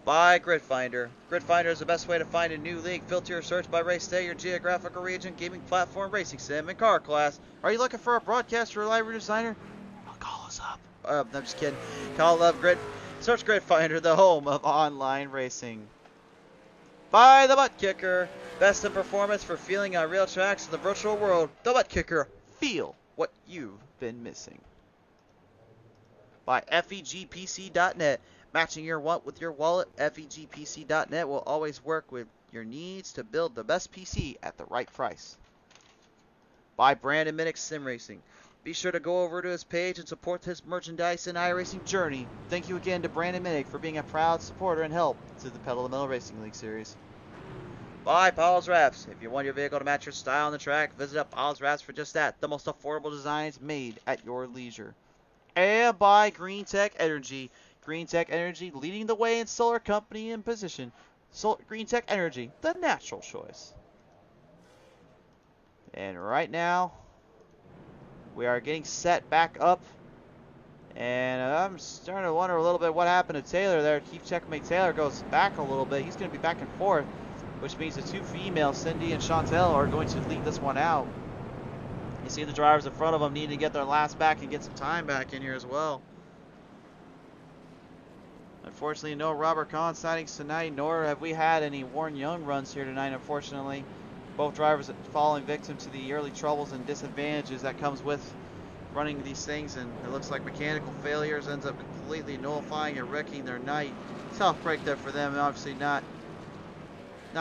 Buy GridFinder. GridFinder is the best way to find a new league. Filter your search by race day, your geographical region, gaming platform, racing sim, and car class. Are you looking for a broadcaster or library designer? Well, call us up. I'm just kidding. Call up Search GridFinder, the home of online racing. Buy the ButtKicker. Best in performance for feeling on real tracks in the virtual world. The ButtKicker. Feel what you've been missing. By FEGPC.net. Matching your want with your wallet, FEGPC.net will always work with your needs to build the best PC at the right price. By Brandon Minnick Sim Racing. Be sure to go over to his page and support his merchandise and iRacing journey. Thank you again to Brandon Minnick for being a proud supporter and help to the Pottlez Racing League Series. By Pottlez Wrapz. If you want your vehicle to match your style on the track, visit up Pottlez Wrapz for just that. The most affordable designs made at your leisure. And by GreenTech Energy. GreenTech Energy leading the way in solar company in position. GreenTech Energy, the natural choice. And right now, we are getting set back up. And I'm starting to wonder a little bit what happened to Taylor there. Keith Checkmate Taylor goes back a little bit. He's going to be back and forth, which means the 2 females, Cindy and Chantel, are going to lead this one out. You see the drivers in front of them needing to get their last back and get some time back in here as well. Unfortunately, no Robert Kahn sightings tonight, nor have we had any Warren Young runs here tonight, unfortunately. Both drivers falling victim to the early troubles and disadvantages that comes with running these things, and it looks like mechanical failures ends up completely nullifying and wrecking their night. Tough break there for them, and obviously not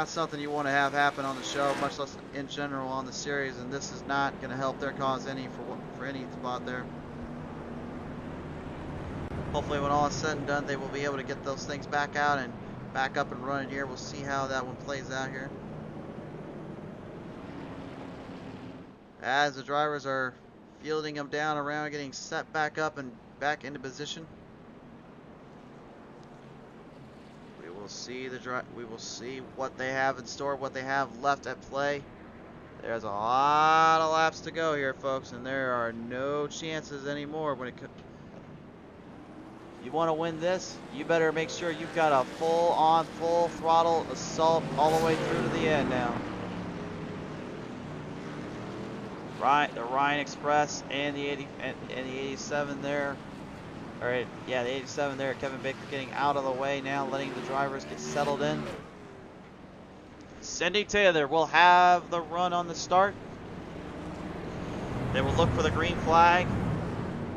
something you want to have happen on the show, much less in general on the series, and this is not going to help their cause any for any spot there. Hopefully when all is said and done, they will be able to get those things back out and back up and running here. We'll see how that one plays out here. As the drivers are fielding them down around, getting set back up and back into position. We will see what they have in store, what they have left at play. There's a lot of laps to go here, folks, and there are no chances anymore when it comes. You want to win this, you better make sure you've got a full-on, full-throttle assault all the way through to the end now. Right, the Ryan Express and the 87 there. All right, yeah, the 87 there. Kevin Baker getting out of the way now, letting the drivers get settled in. Cindy Taylor will have the run on the start. They will look for the green flag,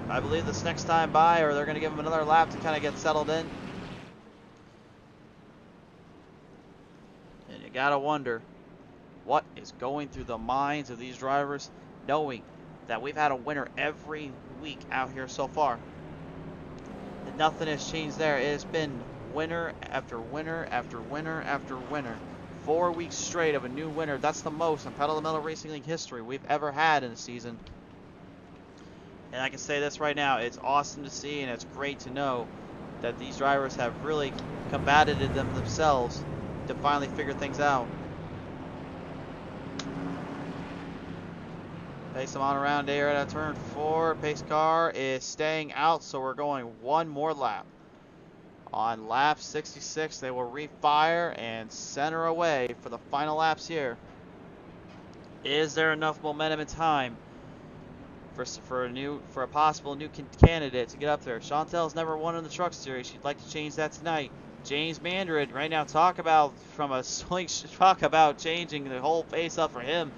I believe, this next time by, or they're going to give them another lap to kind of get settled in. And you got to wonder what is going through the minds of these drivers, knowing that we've had a winner every week out here so far. And nothing has changed there. It has been winner after winner after winner after winner. 4 weeks straight of a new winner. That's the most in Pottlez Metal Racing League history we've ever had in a season. And I can say this right now, it's awesome to see and it's great to know that these drivers have really combated them themselves to finally figure things out. Pace them on around there at turn 4. Pace car is staying out, so we're going one more lap. On lap 66, they will refire and center away for the final laps here. Is there enough momentum and time for a possible new candidate to get up there? Chantel's never won in the Truck Series. She'd like to change that tonight. James Mandarin, right now, talk about changing the whole face up for him.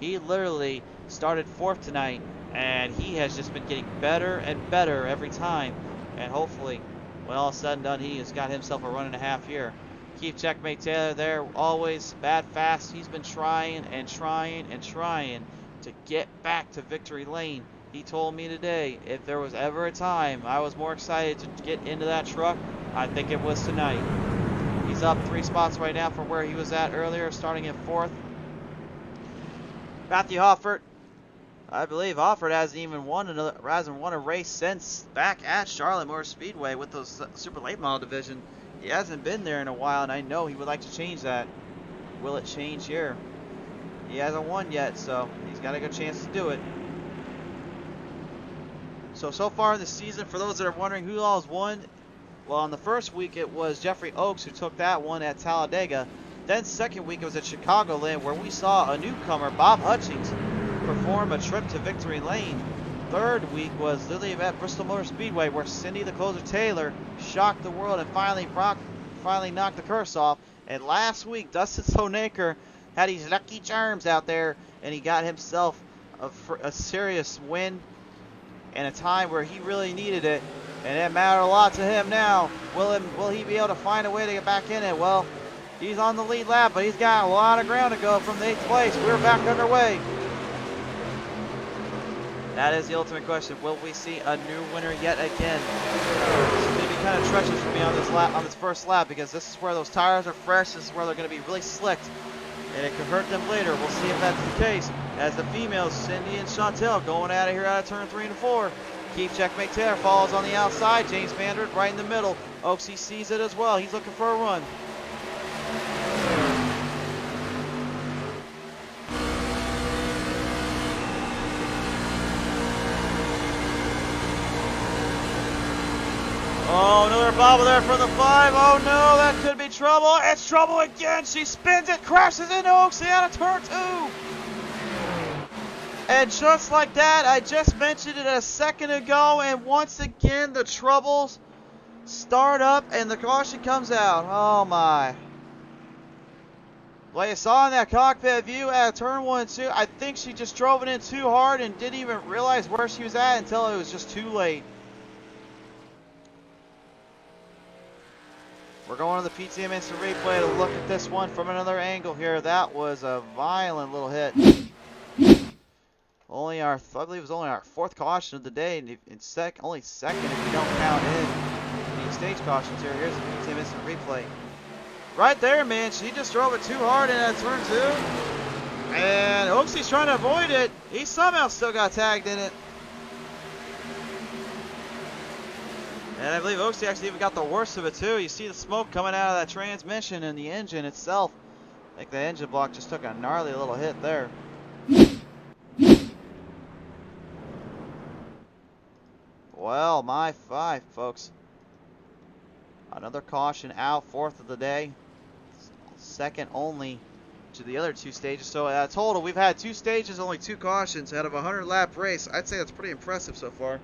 He literally started 4th tonight, and he has just been getting better and better every time. And hopefully, when all is said and done, he has got himself a run and a half here. Keep Checkmate Taylor there, always bad fast. He's been trying and trying and trying to get back to victory lane. He told me today, if there was ever a time I was more excited to get into that truck, I think it was tonight. He's up 3 spots right now from where he was at earlier, starting at 4th. Matthew Hoffert, I believe Hoffert hasn't won a race since back at Charlotte Motor Speedway with those super late model division. He hasn't been there in a while, and I know he would like to change that. Will it change here? He hasn't won yet, so he's got a good chance to do it. So far in the season, for those that are wondering who all has won, well, on the first week it was Jeffrey Oakes who took that one at Talladega. Then second week it was at Chicagoland, where we saw a newcomer, Bob Hutchings, perform a trip to victory lane. Third week was Lily at Bristol Motor Speedway, where Cindy the Closer Taylor shocked the world and finally knocked the curse off. And last week, Dustin Stoneacre had his lucky charms out there, and he got himself a serious win and a time where he really needed it, and it mattered a lot to him now. Will he be able to find a way to get back in it? Well, he's on the lead lap, but he's got a lot of ground to go from the 8th place. We're back underway. That is the ultimate question. Will we see a new winner yet again? This is going to be kind of treacherous for me on this first lap, because this is where those tires are fresh. This is where they're going to be really slicked, and it could hurt them later. We'll see if that's the case. As the females, Cindy and Chantel, going out of here out of turn 3 and 4. Keith Checkmate Taylor follows on the outside. James Mandarin right in the middle. Oaksy sees it as well. He's looking for a run. Oh, another bobble there for the 5. Oh no, that could be trouble. It's trouble again. She spins it, crashes into Oaksy out of turn 2. And just like that, I just mentioned it a second ago, and once again the troubles start up and the caution comes out. Oh my. Well, you saw in that cockpit view at turn 1 and 2, I think she just drove it in too hard and didn't even realize where she was at until it was just too late. We're going to the PTM Instant Replay to look at this one from another angle here. That was a violent little hit. I believe it was only our 4th caution of the day, and only second if you don't count in the stage cautions here. Here's the PTM Instant Replay. Right there, man, she just drove it too hard in that turn 2. And Oaksy's trying to avoid it. He somehow still got tagged in it. And I believe Oaksy actually even got the worst of it too. You see the smoke coming out of that transmission and the engine itself. I think the engine block just took a gnarly little hit there. Well, my 5, folks. Another caution out, fourth of the day. Second only to the other two stages. So total, we've had 2 stages, only 2 cautions out of a 100-lap race. I'd say that's pretty impressive so far.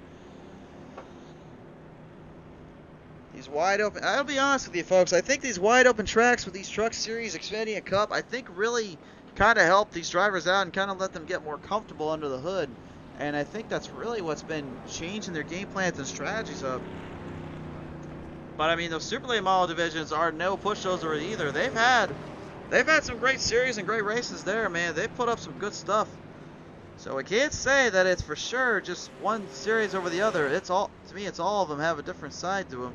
These wide open, I'll be honest with you folks, I think these wide open tracks with these Truck Series, Xfinity, and Cup, I think really kind of help these drivers out and kind of let them get more comfortable under the hood. And I think that's really what's been changing their game plans and strategies up. But I mean, those Super Late Model divisions are no pushovers either. They've had some great series and great races there, man. They've put up some good stuff. So I can't say that it's for sure just one series over the other. It's all, to me, it's all of them have a different side to them.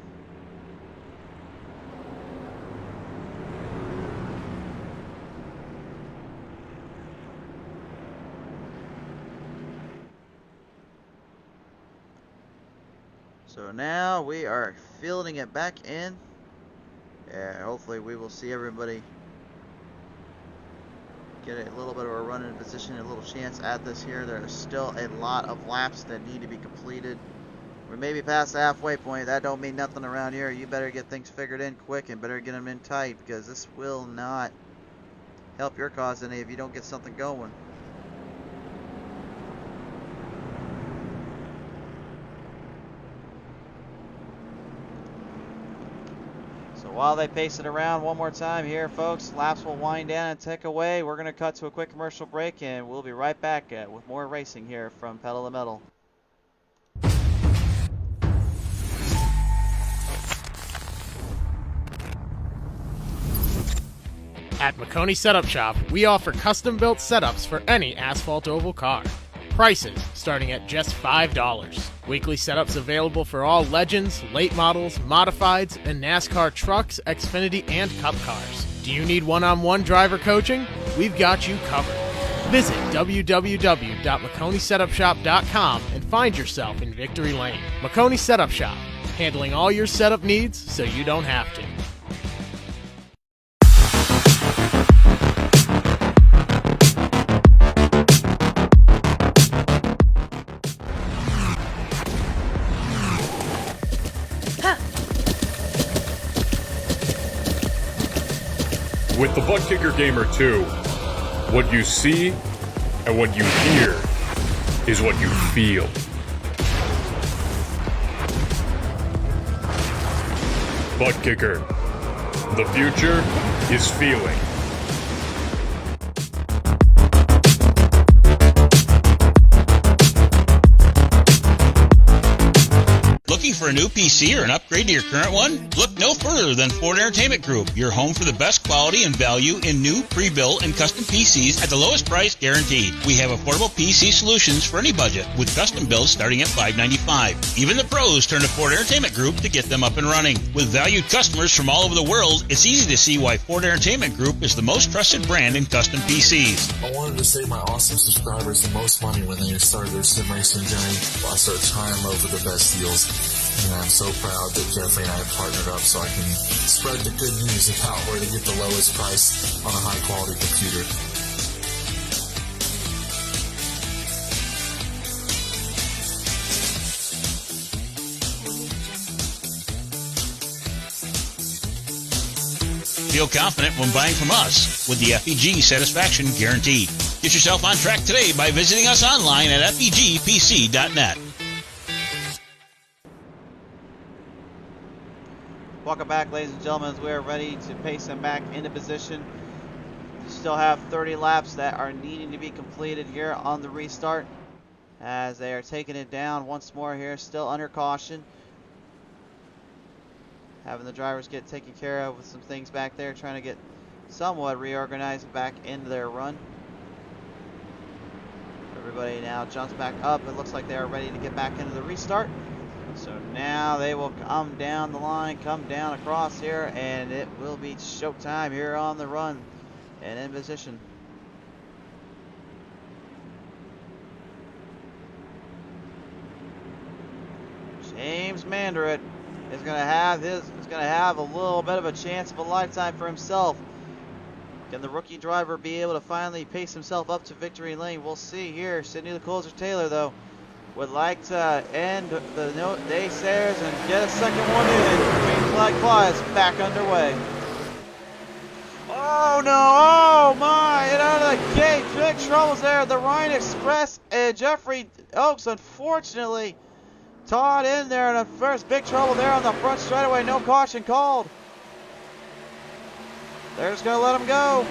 So now we are fielding it back in. Yeah, hopefully we will see everybody get a little bit of a run in position, a little chance at this here. There's still a lot of laps that need to be completed. We may be past the halfway point. That don't mean nothing around here. You better get things figured in quick and better get them in tight, because this will not help your cause any if you don't get something going. While they pace it around one more time here, folks, laps will wind down and tick away. We're going to cut to a quick commercial break, and we'll be right back with more racing here from Pedal to the Metal. At Maconi Setup Shop, we offer custom-built setups for any asphalt oval car. Prices starting at just $5. Weekly setups available for all Legends, late models, modifieds, and NASCAR trucks, Xfinity, and Cup cars. Do you need one-on-one driver coaching? We've got you covered. Visit www.maconisetupshop.com and find yourself in Victory Lane. Maconi Setup Shop, handling all your setup needs so you don't have to. With the ButtKicker Gamer 2, what you see and what you hear is what you feel. ButtKicker, the future is feeling. Looking for a new PC or an upgrade to your current one? Look no further than Ford Entertainment Group, your home for the best quality and value in new, pre-built, and custom PCs at the lowest price guaranteed. We have affordable PC solutions for any budget, with custom builds starting at $595. Even the pros turn to Ford Entertainment Group to get them up and running. With valued customers from all over the world, it's easy to see why Ford Entertainment Group is the most trusted brand in custom PCs. I wanted to save my awesome subscribers the most money when they started their sim racing journey. I started trying to look for the best deals. And I'm so proud that Jeffrey and I have partnered up so I can spread the good news about where to get the lowest price on a high quality computer. Feel confident when buying from us with the FEG Satisfaction Guarantee. Get yourself on track today by visiting us online at fegpc.net. Welcome back, ladies and gentlemen, as we are ready to pace them back into position. Still have 30 laps that are needing to be completed here on the restart, as they are taking it down once more here, still under caution. Having the drivers get taken care of with some things back there, trying to get somewhat reorganized back into their run. Everybody now jumps back up. It looks like they are ready to get back into the restart. So now they will come down the line, come down across here, and it will be showtime here on the run and in position. James Mandarett is going to have a little bit of a chance of a lifetime for himself. Can the rookie driver be able to finally pace himself up to victory lane? We'll see here. Sidney the Closer Taylor, though, would like to end the naysayers and get a second one in between flag flies, back underway. Oh no, oh my, and out of the gate, big troubles there. The Rhine Express and Jeffrey Oaks, unfortunately, Todd in there, and at first big trouble there on the front straightaway. No caution called. They're just going to let him go.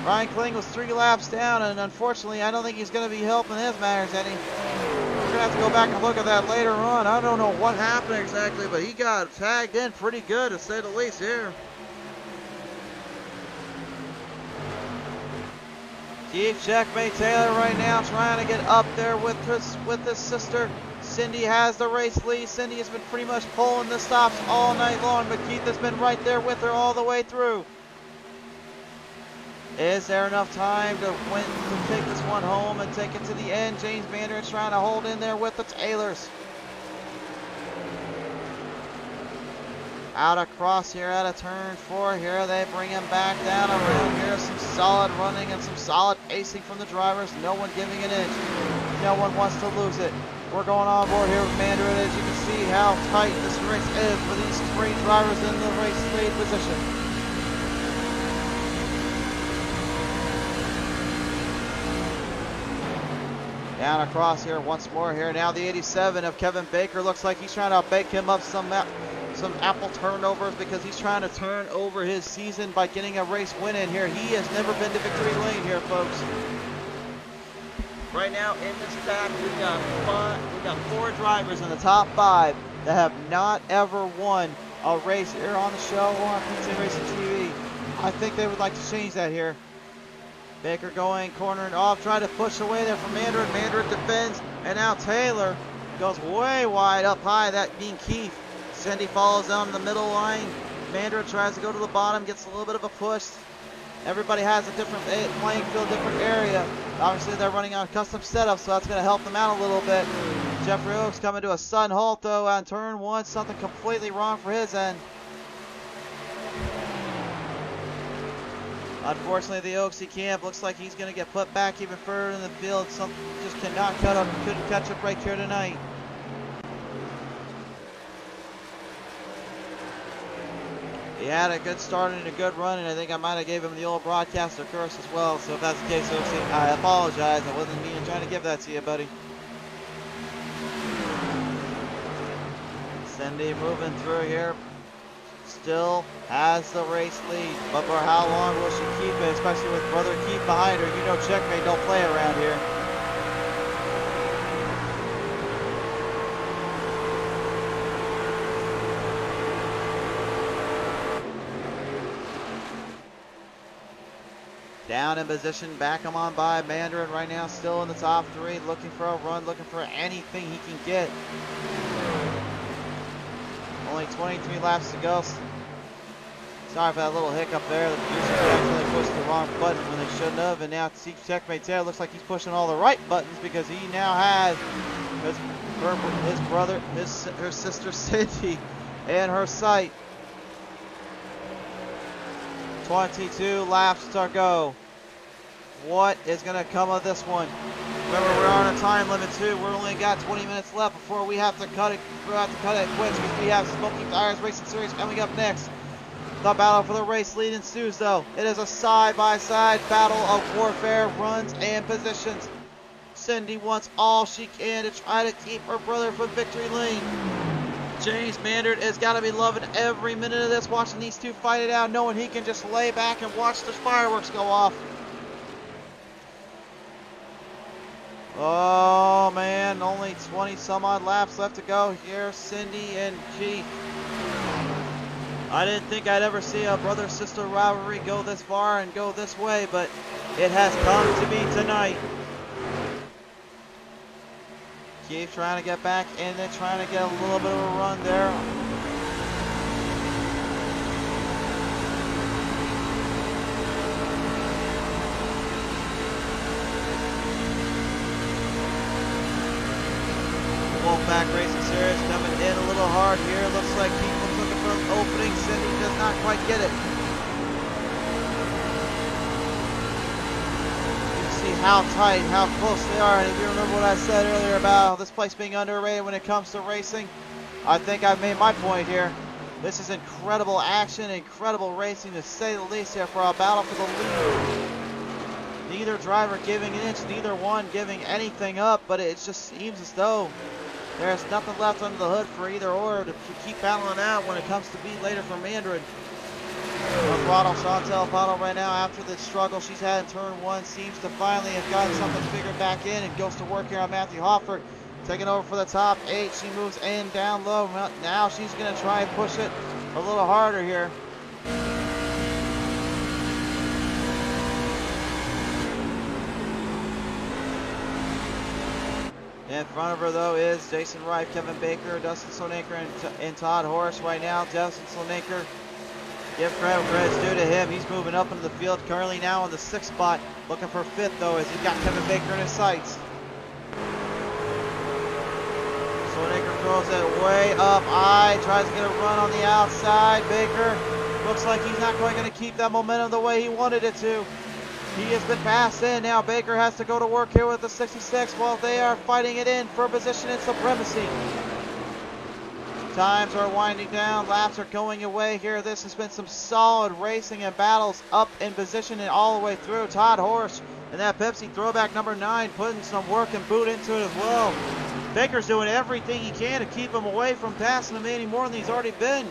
Ryan Kling was 3 laps down, and unfortunately, I don't think he's going to be helping his matters any. We're going to have to go back and look at that later on. I don't know what happened exactly, but he got tagged in pretty good, to say the least here. Keith Checkmate Taylor right now trying to get up there with his sister. Cindy has the race lead. Cindy has been pretty much pulling the stops all night long, but Keith has been right there with her all the way through. Is there enough time to take this one home and take it to the end? James Mander is trying to hold in there with the Taylors. Out across here out of turn 4 here. They bring him back down around here. Some solid running and some solid pacing from the drivers. No one giving an inch. No one wants to lose it. We're going on board here with Mandarin. As you can see how tight this race is for these 3 drivers in the race lead position. Down across here once more here. Now the 87 of Kevin Baker. Looks like he's trying to bake him up some apple turnovers because he's trying to turn over his season by getting a race win in here. He has never been to victory lane here, folks. Right now in this pack, we've got 4 drivers in the top 5 that have not ever won a race here on the show or on PTM Racing TV. I think they would like to change that here. Baker going, cornering off, trying to push away there from Mandarin. Mandarin defends, and now Taylor goes way wide up high, that being Keith. Cindy follows down the middle line. Mandarin tries to go to the bottom, gets a little bit of a push. Everybody has a different playing field, different area. Obviously, they're running on custom setup, so that's going to help them out a little bit. Jeffrey Oaks coming to a sudden halt, though, on turn 1. Something completely wrong for his end. Unfortunately, the Oaksy camp looks like he's going to get put back even further in the field. Something just cannot couldn't catch a break here tonight. He had a good start and a good run, and I think I might have gave him the old broadcaster curse as well. So if that's the case, Oaksy, I apologize. I wasn't meaning trying to give that to you, buddy. Cindy moving through here. Still has the race lead, but for how long will she keep it, especially with brother Keith behind her? You know Checkmate don't play around here. Down in position, back him on by Mandarin right now, still in the top 3, looking for a run, looking for anything he can get. Only 23 laps to go. Sorry for that little hiccup there. The producers actually pushed the wrong button when they shouldn't have, and now Checkmate Taylor looks like he's pushing all the right buttons because he now has her sister Cindy in her sight. 22 laps to go. What is going to come of this one? Remember, we're on a time limit too. We're only got 20 minutes left before we have to cut it. We're about to cut it quick because we have Smoking Tires Racing Series coming up next. The battle for the race lead ensues, though. It is a side-by-side battle of warfare, runs, and positions. Cindy wants all she can to try to keep her brother from victory lane. James Mander has got to be loving every minute of this, watching these two fight it out, knowing he can just lay back and watch the fireworks go off. Oh, man, only 20 some odd laps left to go here. Cindy and Keith. I didn't think I'd ever see a brother-sister rivalry go this far and go this way, but it has come to be tonight. Keith trying to get back in there, trying to get a little bit of a run there. Wolfpack Racing Series coming in a little hard here. Looks like Keith was looking for an opening. Cindy does not quite get it. You see how tight, how close they are. And if you remember what I said earlier about this place being underrated when it comes to racing, I think I've made my point here. This is incredible action, incredible racing to say the least here for a battle for the lead. Neither driver giving an inch, neither one giving anything up, but it just seems as though there's nothing left under the hood for either or to keep battling out when it comes to beat later for Mandarin. On throttle, Chantel Pottle right now after the struggle she's had in turn one seems to finally have gotten something figured back in and goes to work here on Matthew Hoffert. Taking over for the top 8. She moves in down low. Now she's going to try and push it a little harder here. In front of her, though, is Jason Wright, Kevin Baker, Dustin Slonaker, and Todd Horse right now. Dustin Slonaker, give credit where credit's due to him. He's moving up into the field, currently now in the 6th spot. Looking for 5th, though, as he's got Kevin Baker in his sights. Slonaker throws it way up high, tries to get a run on the outside. Baker looks like he's not quite going to keep that momentum the way he wanted it to. He has been passed in. Now Baker has to go to work here with the 66 while they are fighting it in for position and supremacy. Times are winding down. Laps are going away here. This has been some solid racing and battles up in position and all the way through. Todd Horse and that Pepsi throwback number 9 putting some work and boot into it as well. Baker's doing everything he can to keep him away from passing him any more than he's already been.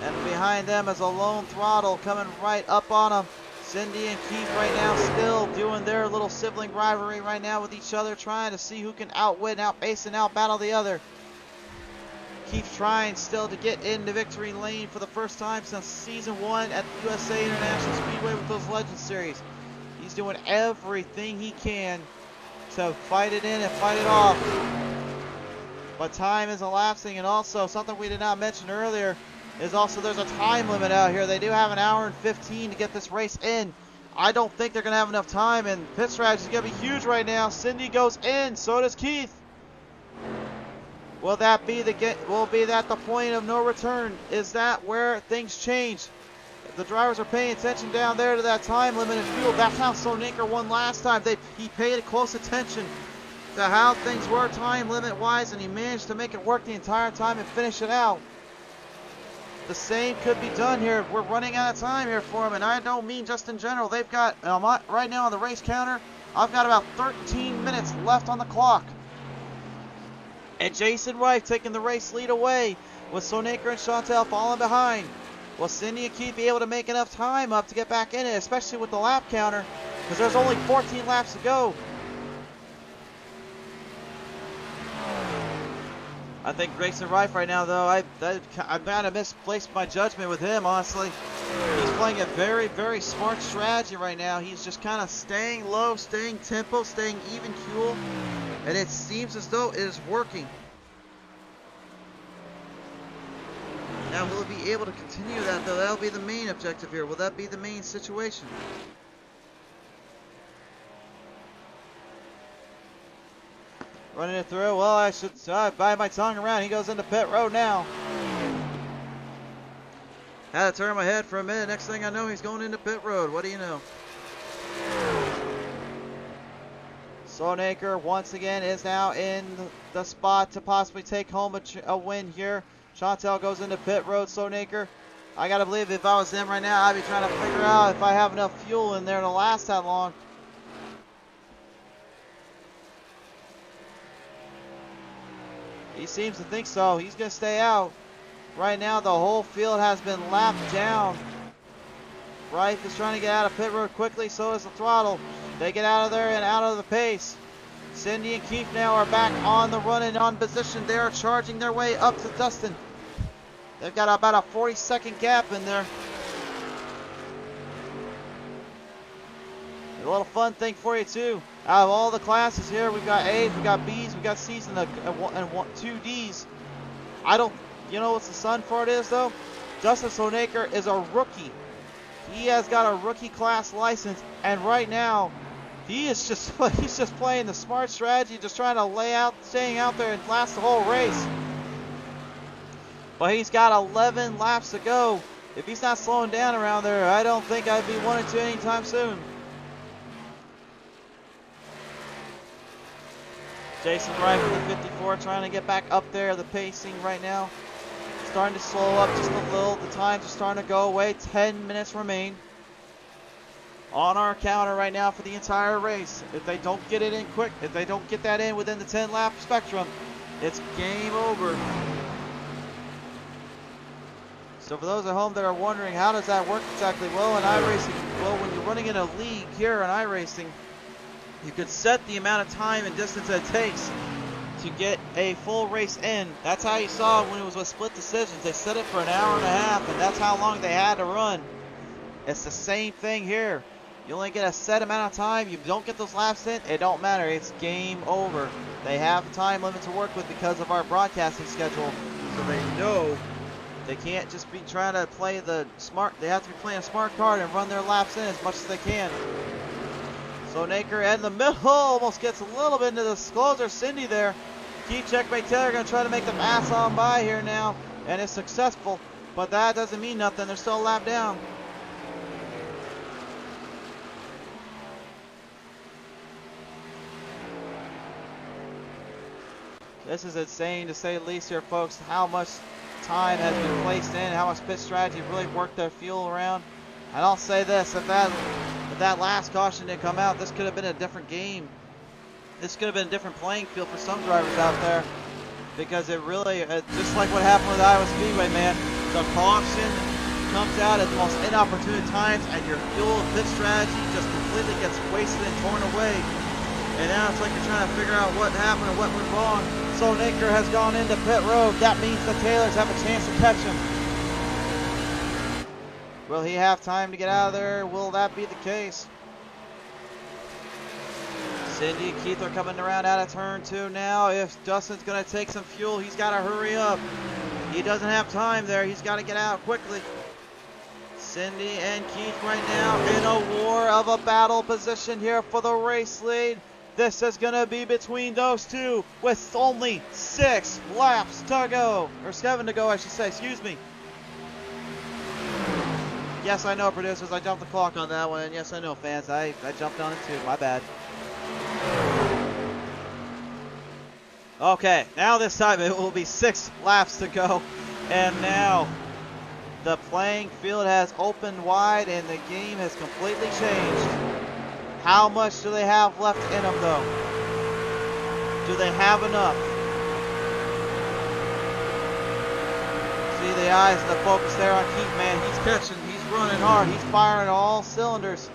And behind them is a lone throttle coming right up on him. Cindy and Keith right now still doing their little sibling rivalry right now with each other, trying to see who can outwit, outpace, and outbattle the other. Keith trying still to get into victory lane for the first time since season 1 at the USA International Speedway with those Legends Series. He's doing everything he can to fight it in and fight it off. But time is elapsing, and also something we did not mention earlier is also there's a time limit out here. They do have an hour and 15 to get this race in. I don't think they're going to have enough time, and pit strategy is going to be huge right now. Cindy goes in, so does Keith. Will that be the point of no return? Is that where things change? If the drivers are paying attention down there to that time limit and fuel, that's how Slonaker won last time. He paid close attention to how things were time limit wise, and he managed to make it work the entire time and finish it out. The same could be done here. We're running out of time here for them, and I don't mean just in general. They've got, right now on the race counter, I've got about 13 minutes left on the clock. And Jason Wright taking the race lead away with Slonaker and Chantel falling behind. Will Cindy and Keith be able to make enough time up to get back in it, especially with the lap counter, because there's only 14 laps to go. I think Jason Wright right now, though, I kind of misplaced my judgment with him, honestly. He's playing a very, very smart strategy right now. He's just kind of staying low, staying tempo, staying even keel, and it seems as though it is working. Now, will he be able to continue that, though? That'll be the main objective here. Will that be the main situation? Running it through. Well, I should bite my tongue around. He goes into pit road now. Had to turn my head for a minute. Next thing I know, he's going into pit road. What do you know? Slonaker once again is now in the spot to possibly take home a win here. Chantel goes into pit road. Slonaker, I gotta believe if I was them right now, I'd be trying to figure out if I have enough fuel in there to last that long. He seems to think so. He's going to stay out. Right now, the whole field has been lapped down. Wright is trying to get out of pit road quickly, so is the throttle. They get out of there and out of the pace. Cindy and Keith now are back on the run and on position. They are charging their way up to Dustin. They've got about a 40-second gap in there. A little fun thing for you, too. Out of all the classes here, we've got A's, we've got B's, we've got C's, and 2 D's. You know what's the fun part is, though? Dustin Slonaker is a rookie. He has got a rookie class license, and right now, he's just playing the smart strategy, just trying to staying out there and last the whole race. But he's got 11 laps to go. If he's not slowing down around there, I don't think I'd be wanting to anytime soon. Jason Wright with the 54 trying to get back up there. The pacing right now starting to slow up just a little. The times are starting to go away. 10 minutes remain on our counter right now for the entire race. If they don't get it in quick, if they don't get that in within the 10 lap spectrum, it's game over. So for those at home that are wondering how does that work exactly, well in iRacing, well when you're running in a league here in iRacing, you could set the amount of time and distance that it takes to get a full race in. That's how you saw when it was with split decisions. They set it for an hour and a half, and that's how long they had to run. It's the same thing here. You only get a set amount of time. You don't get those laps in, it don't matter. It's game over. They have a time limit to work with because of our broadcasting schedule, so they know they can't just be trying to play the smart. They have to be playing a smart card and run their laps in as much as they can. So Naker in the middle almost gets a little bit into the disclosure. Cindy there. Keith Checkmate Taylor going to try to make them pass on by here now, and it's successful, but that doesn't mean nothing. They're still a lap down. This is insane to say the least here, folks, how much time has been placed in, how much pit strategy really worked their fuel around. And I'll say this, if that last caution didn't come out, this could have been a different game. This could have been a different playing field for some drivers out there, because it really, just like what happened with Iowa Speedway, man, the caution comes out at the most inopportune times, and your fuel and pit strategy just completely gets wasted and torn away. And now it's like you're trying to figure out what happened and what went wrong. So Naker has gone into pit road. That means the Taylors have a chance to catch him. Will he have time to get out of there? Will that be the case? Cindy and Keith are coming around out of turn 2 now. If Dustin's going to take some fuel, he's got to hurry up. He doesn't have time there. He's got to get out quickly. Cindy and Keith right now in a war of a battle position here for the race lead. This is going to be between those two with only 6 laps to go. Or 7 to go, I should say. Excuse me. Yes, I know, producers. I jumped the clock on that one. And yes, I know, fans. I jumped on it too. My bad. Okay, now this time it will be 6 laps to go. And now the playing field has opened wide and the game has completely changed. How much do they have left in them, though? Do they have enough? See the eyes and the focus there on Keith, man. He's catching, he's running hard, he's firing all cylinders.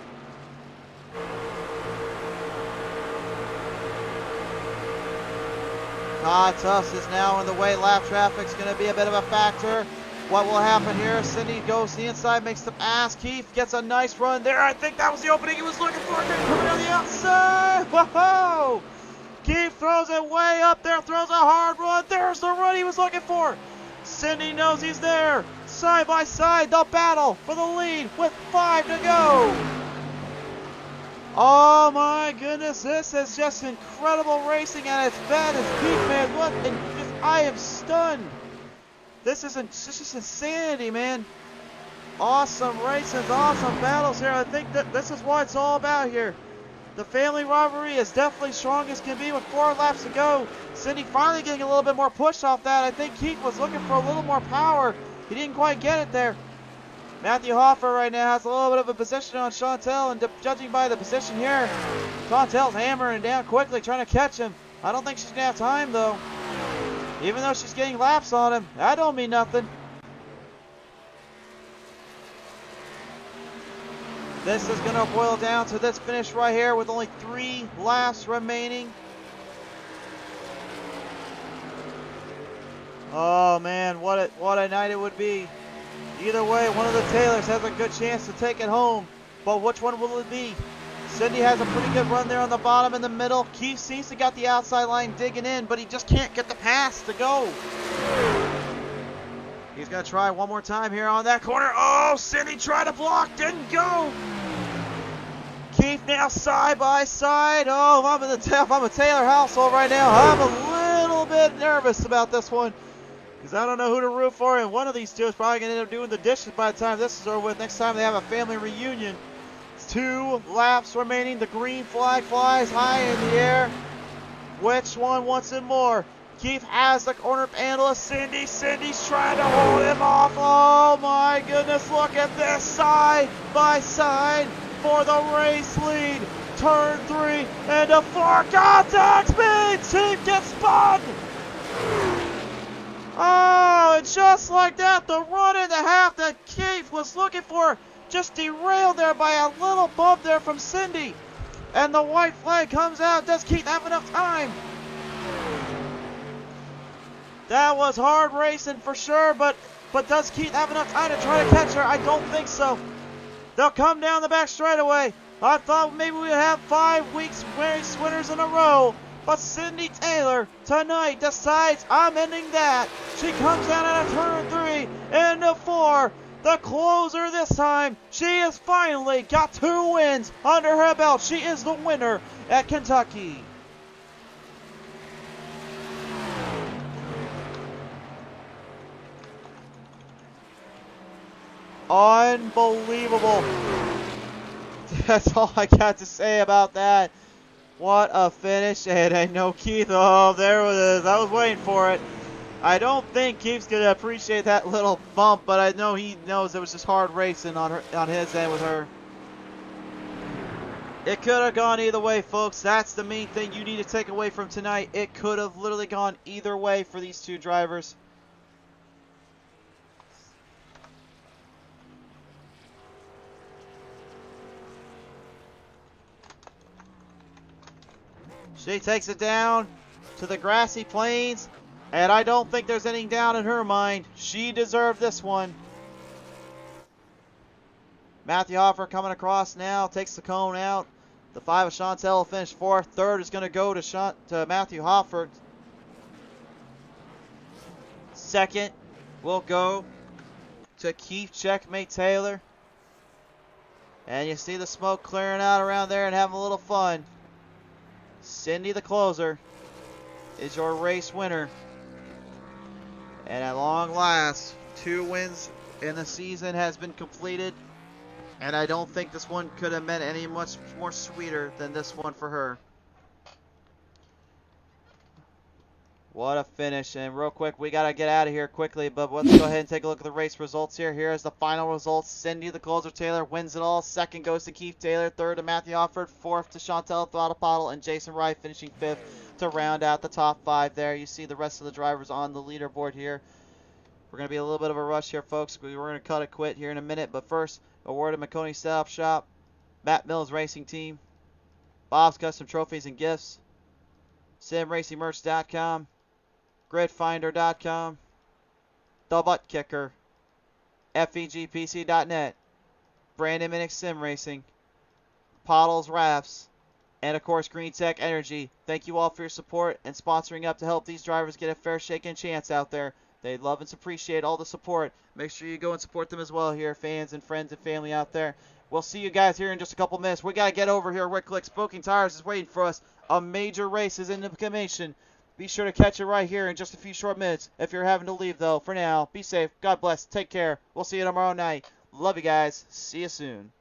Todd Tufts is now in the way. Lap traffic's going to be a bit of a factor. What will happen here? Cindy goes to the inside, makes the pass. Keith gets a nice run there. I think that was the opening he was looking for. Coming on the outside. Whoa! Keith throws it way up there, throws a hard run. There's the run he was looking for. Cindy knows he's there. Side by side, the battle for the lead with 5 to go. Oh my goodness, this is just incredible racing at its best. Keith, man, what? I am stunned. This is just insanity, man. Awesome races, awesome battles here. I think that this is what it's all about here. The family rivalry is definitely strong as can be with 4 laps to go. Cindy finally getting a little bit more push off that. I think Keith was looking for a little more power. He didn't quite get it there. Matthew Hoffer right now has a little bit of a position on Chantel, and judging by the position here, Chantel's hammering down quickly, trying to catch him. I don't think she's going to have time, though. Even though she's getting laps on him, that don't mean nothing. This is going to boil down to this finish right here with only 3 laps remaining. Oh man, what a night it would be. Either way, one of the Taylors has a good chance to take it home. But which one will it be? Cindy has a pretty good run there on the bottom in the middle. Keith seems to got the outside line digging in, but he just can't get the pass to go. He's going to try one more time here on that corner. Oh, Cindy tried to block, didn't go. Keith now side by side. Oh, I'm a Taylor household right now. I'm a little bit nervous about this one, because I don't know who to root for, and one of these two is probably going to end up doing the dishes by the time this is over with. Next time they have a family reunion. 2 laps remaining. The green flag flies high in the air. Which one wants it more? Keith has the corner handle of Cindy. Cindy's trying to hold him off. Oh my goodness, look at this, side by side for the race lead. Turn 3 into 4, contact speed. Team gets spun. Oh, and just like that, the run and a half that Keith was looking for just derailed there by a little bump there from Cindy. And the white flag comes out. Does Keith have enough time? That was hard racing for sure, but does Keith have enough time to try to catch her? I don't think so. They'll come down the back straightaway. I thought maybe we'd have 5 weeks race winners in a row, but Cindy Taylor tonight decides I'm ending that. She comes down out of turn 3 into 4. The closer this time. She has finally got 2 wins under her belt. She is the winner at Kentucky. Unbelievable. That's all I got to say about that. What a finish. And I know Keith, oh, there it is. I was waiting for it. I don't think Keith's going to appreciate that little bump, but I know he knows it was just hard racing on his end with her. It could have gone either way, folks. That's the main thing you need to take away from tonight. It could have literally gone either way for these two drivers. She takes it down to the grassy plains, and I don't think there's anything down in her mind. She deserved this one. Matthew Hoffer coming across now, takes the cone out. The 5 of Chantel will finish 4th. 3rd is going to go to Matthew Hoffer. 2nd will go to Keith Checkmate Taylor. And you see the smoke clearing out around there and having a little fun. Cindy, the closer, is your race winner. And at long last, 2 wins in the season has been completed. And I don't think this one could have meant any much more sweeter than this one for her. What a finish. And real quick, we got to get out of here quickly, but let's go ahead and take a look at the race results here. Here's the final results. Cindy, the closer Taylor, wins it all. 2nd goes to Keith Taylor. 3rd to Matthew Offord. 4th to Chantel Pottle, and Jason Wright finishing 5th to round out the top 5 there. You see the rest of the drivers on the leaderboard here. We're going to be a little bit of a rush here, folks. We're going to cut it quit here in a minute, but first, a word of Maconi Setup Shop, Matt Mills Racing Team, Bob's Custom Trophies and Gifts, SimRacingMerch.com, GridFinder.com, The ButtKicker, FEGPC.net, Brandon Minnick Sim Racing, Pottlez Wrapz, and of course GreenTech Energy. Thank you all for your support and sponsoring up to help these drivers get a fair shake and chance out there. They love and appreciate all the support. Make sure you go and support them as well here, fans and friends and family out there. We'll see you guys here in just a couple minutes. We got to get over here real quick. Smoking Tires is waiting for us. A major race is in the commission. Be sure to catch it right here in just a few short minutes. If you're having to leave, though, for now, be safe. God bless. Take care. We'll see you tomorrow night. Love you guys. See you soon.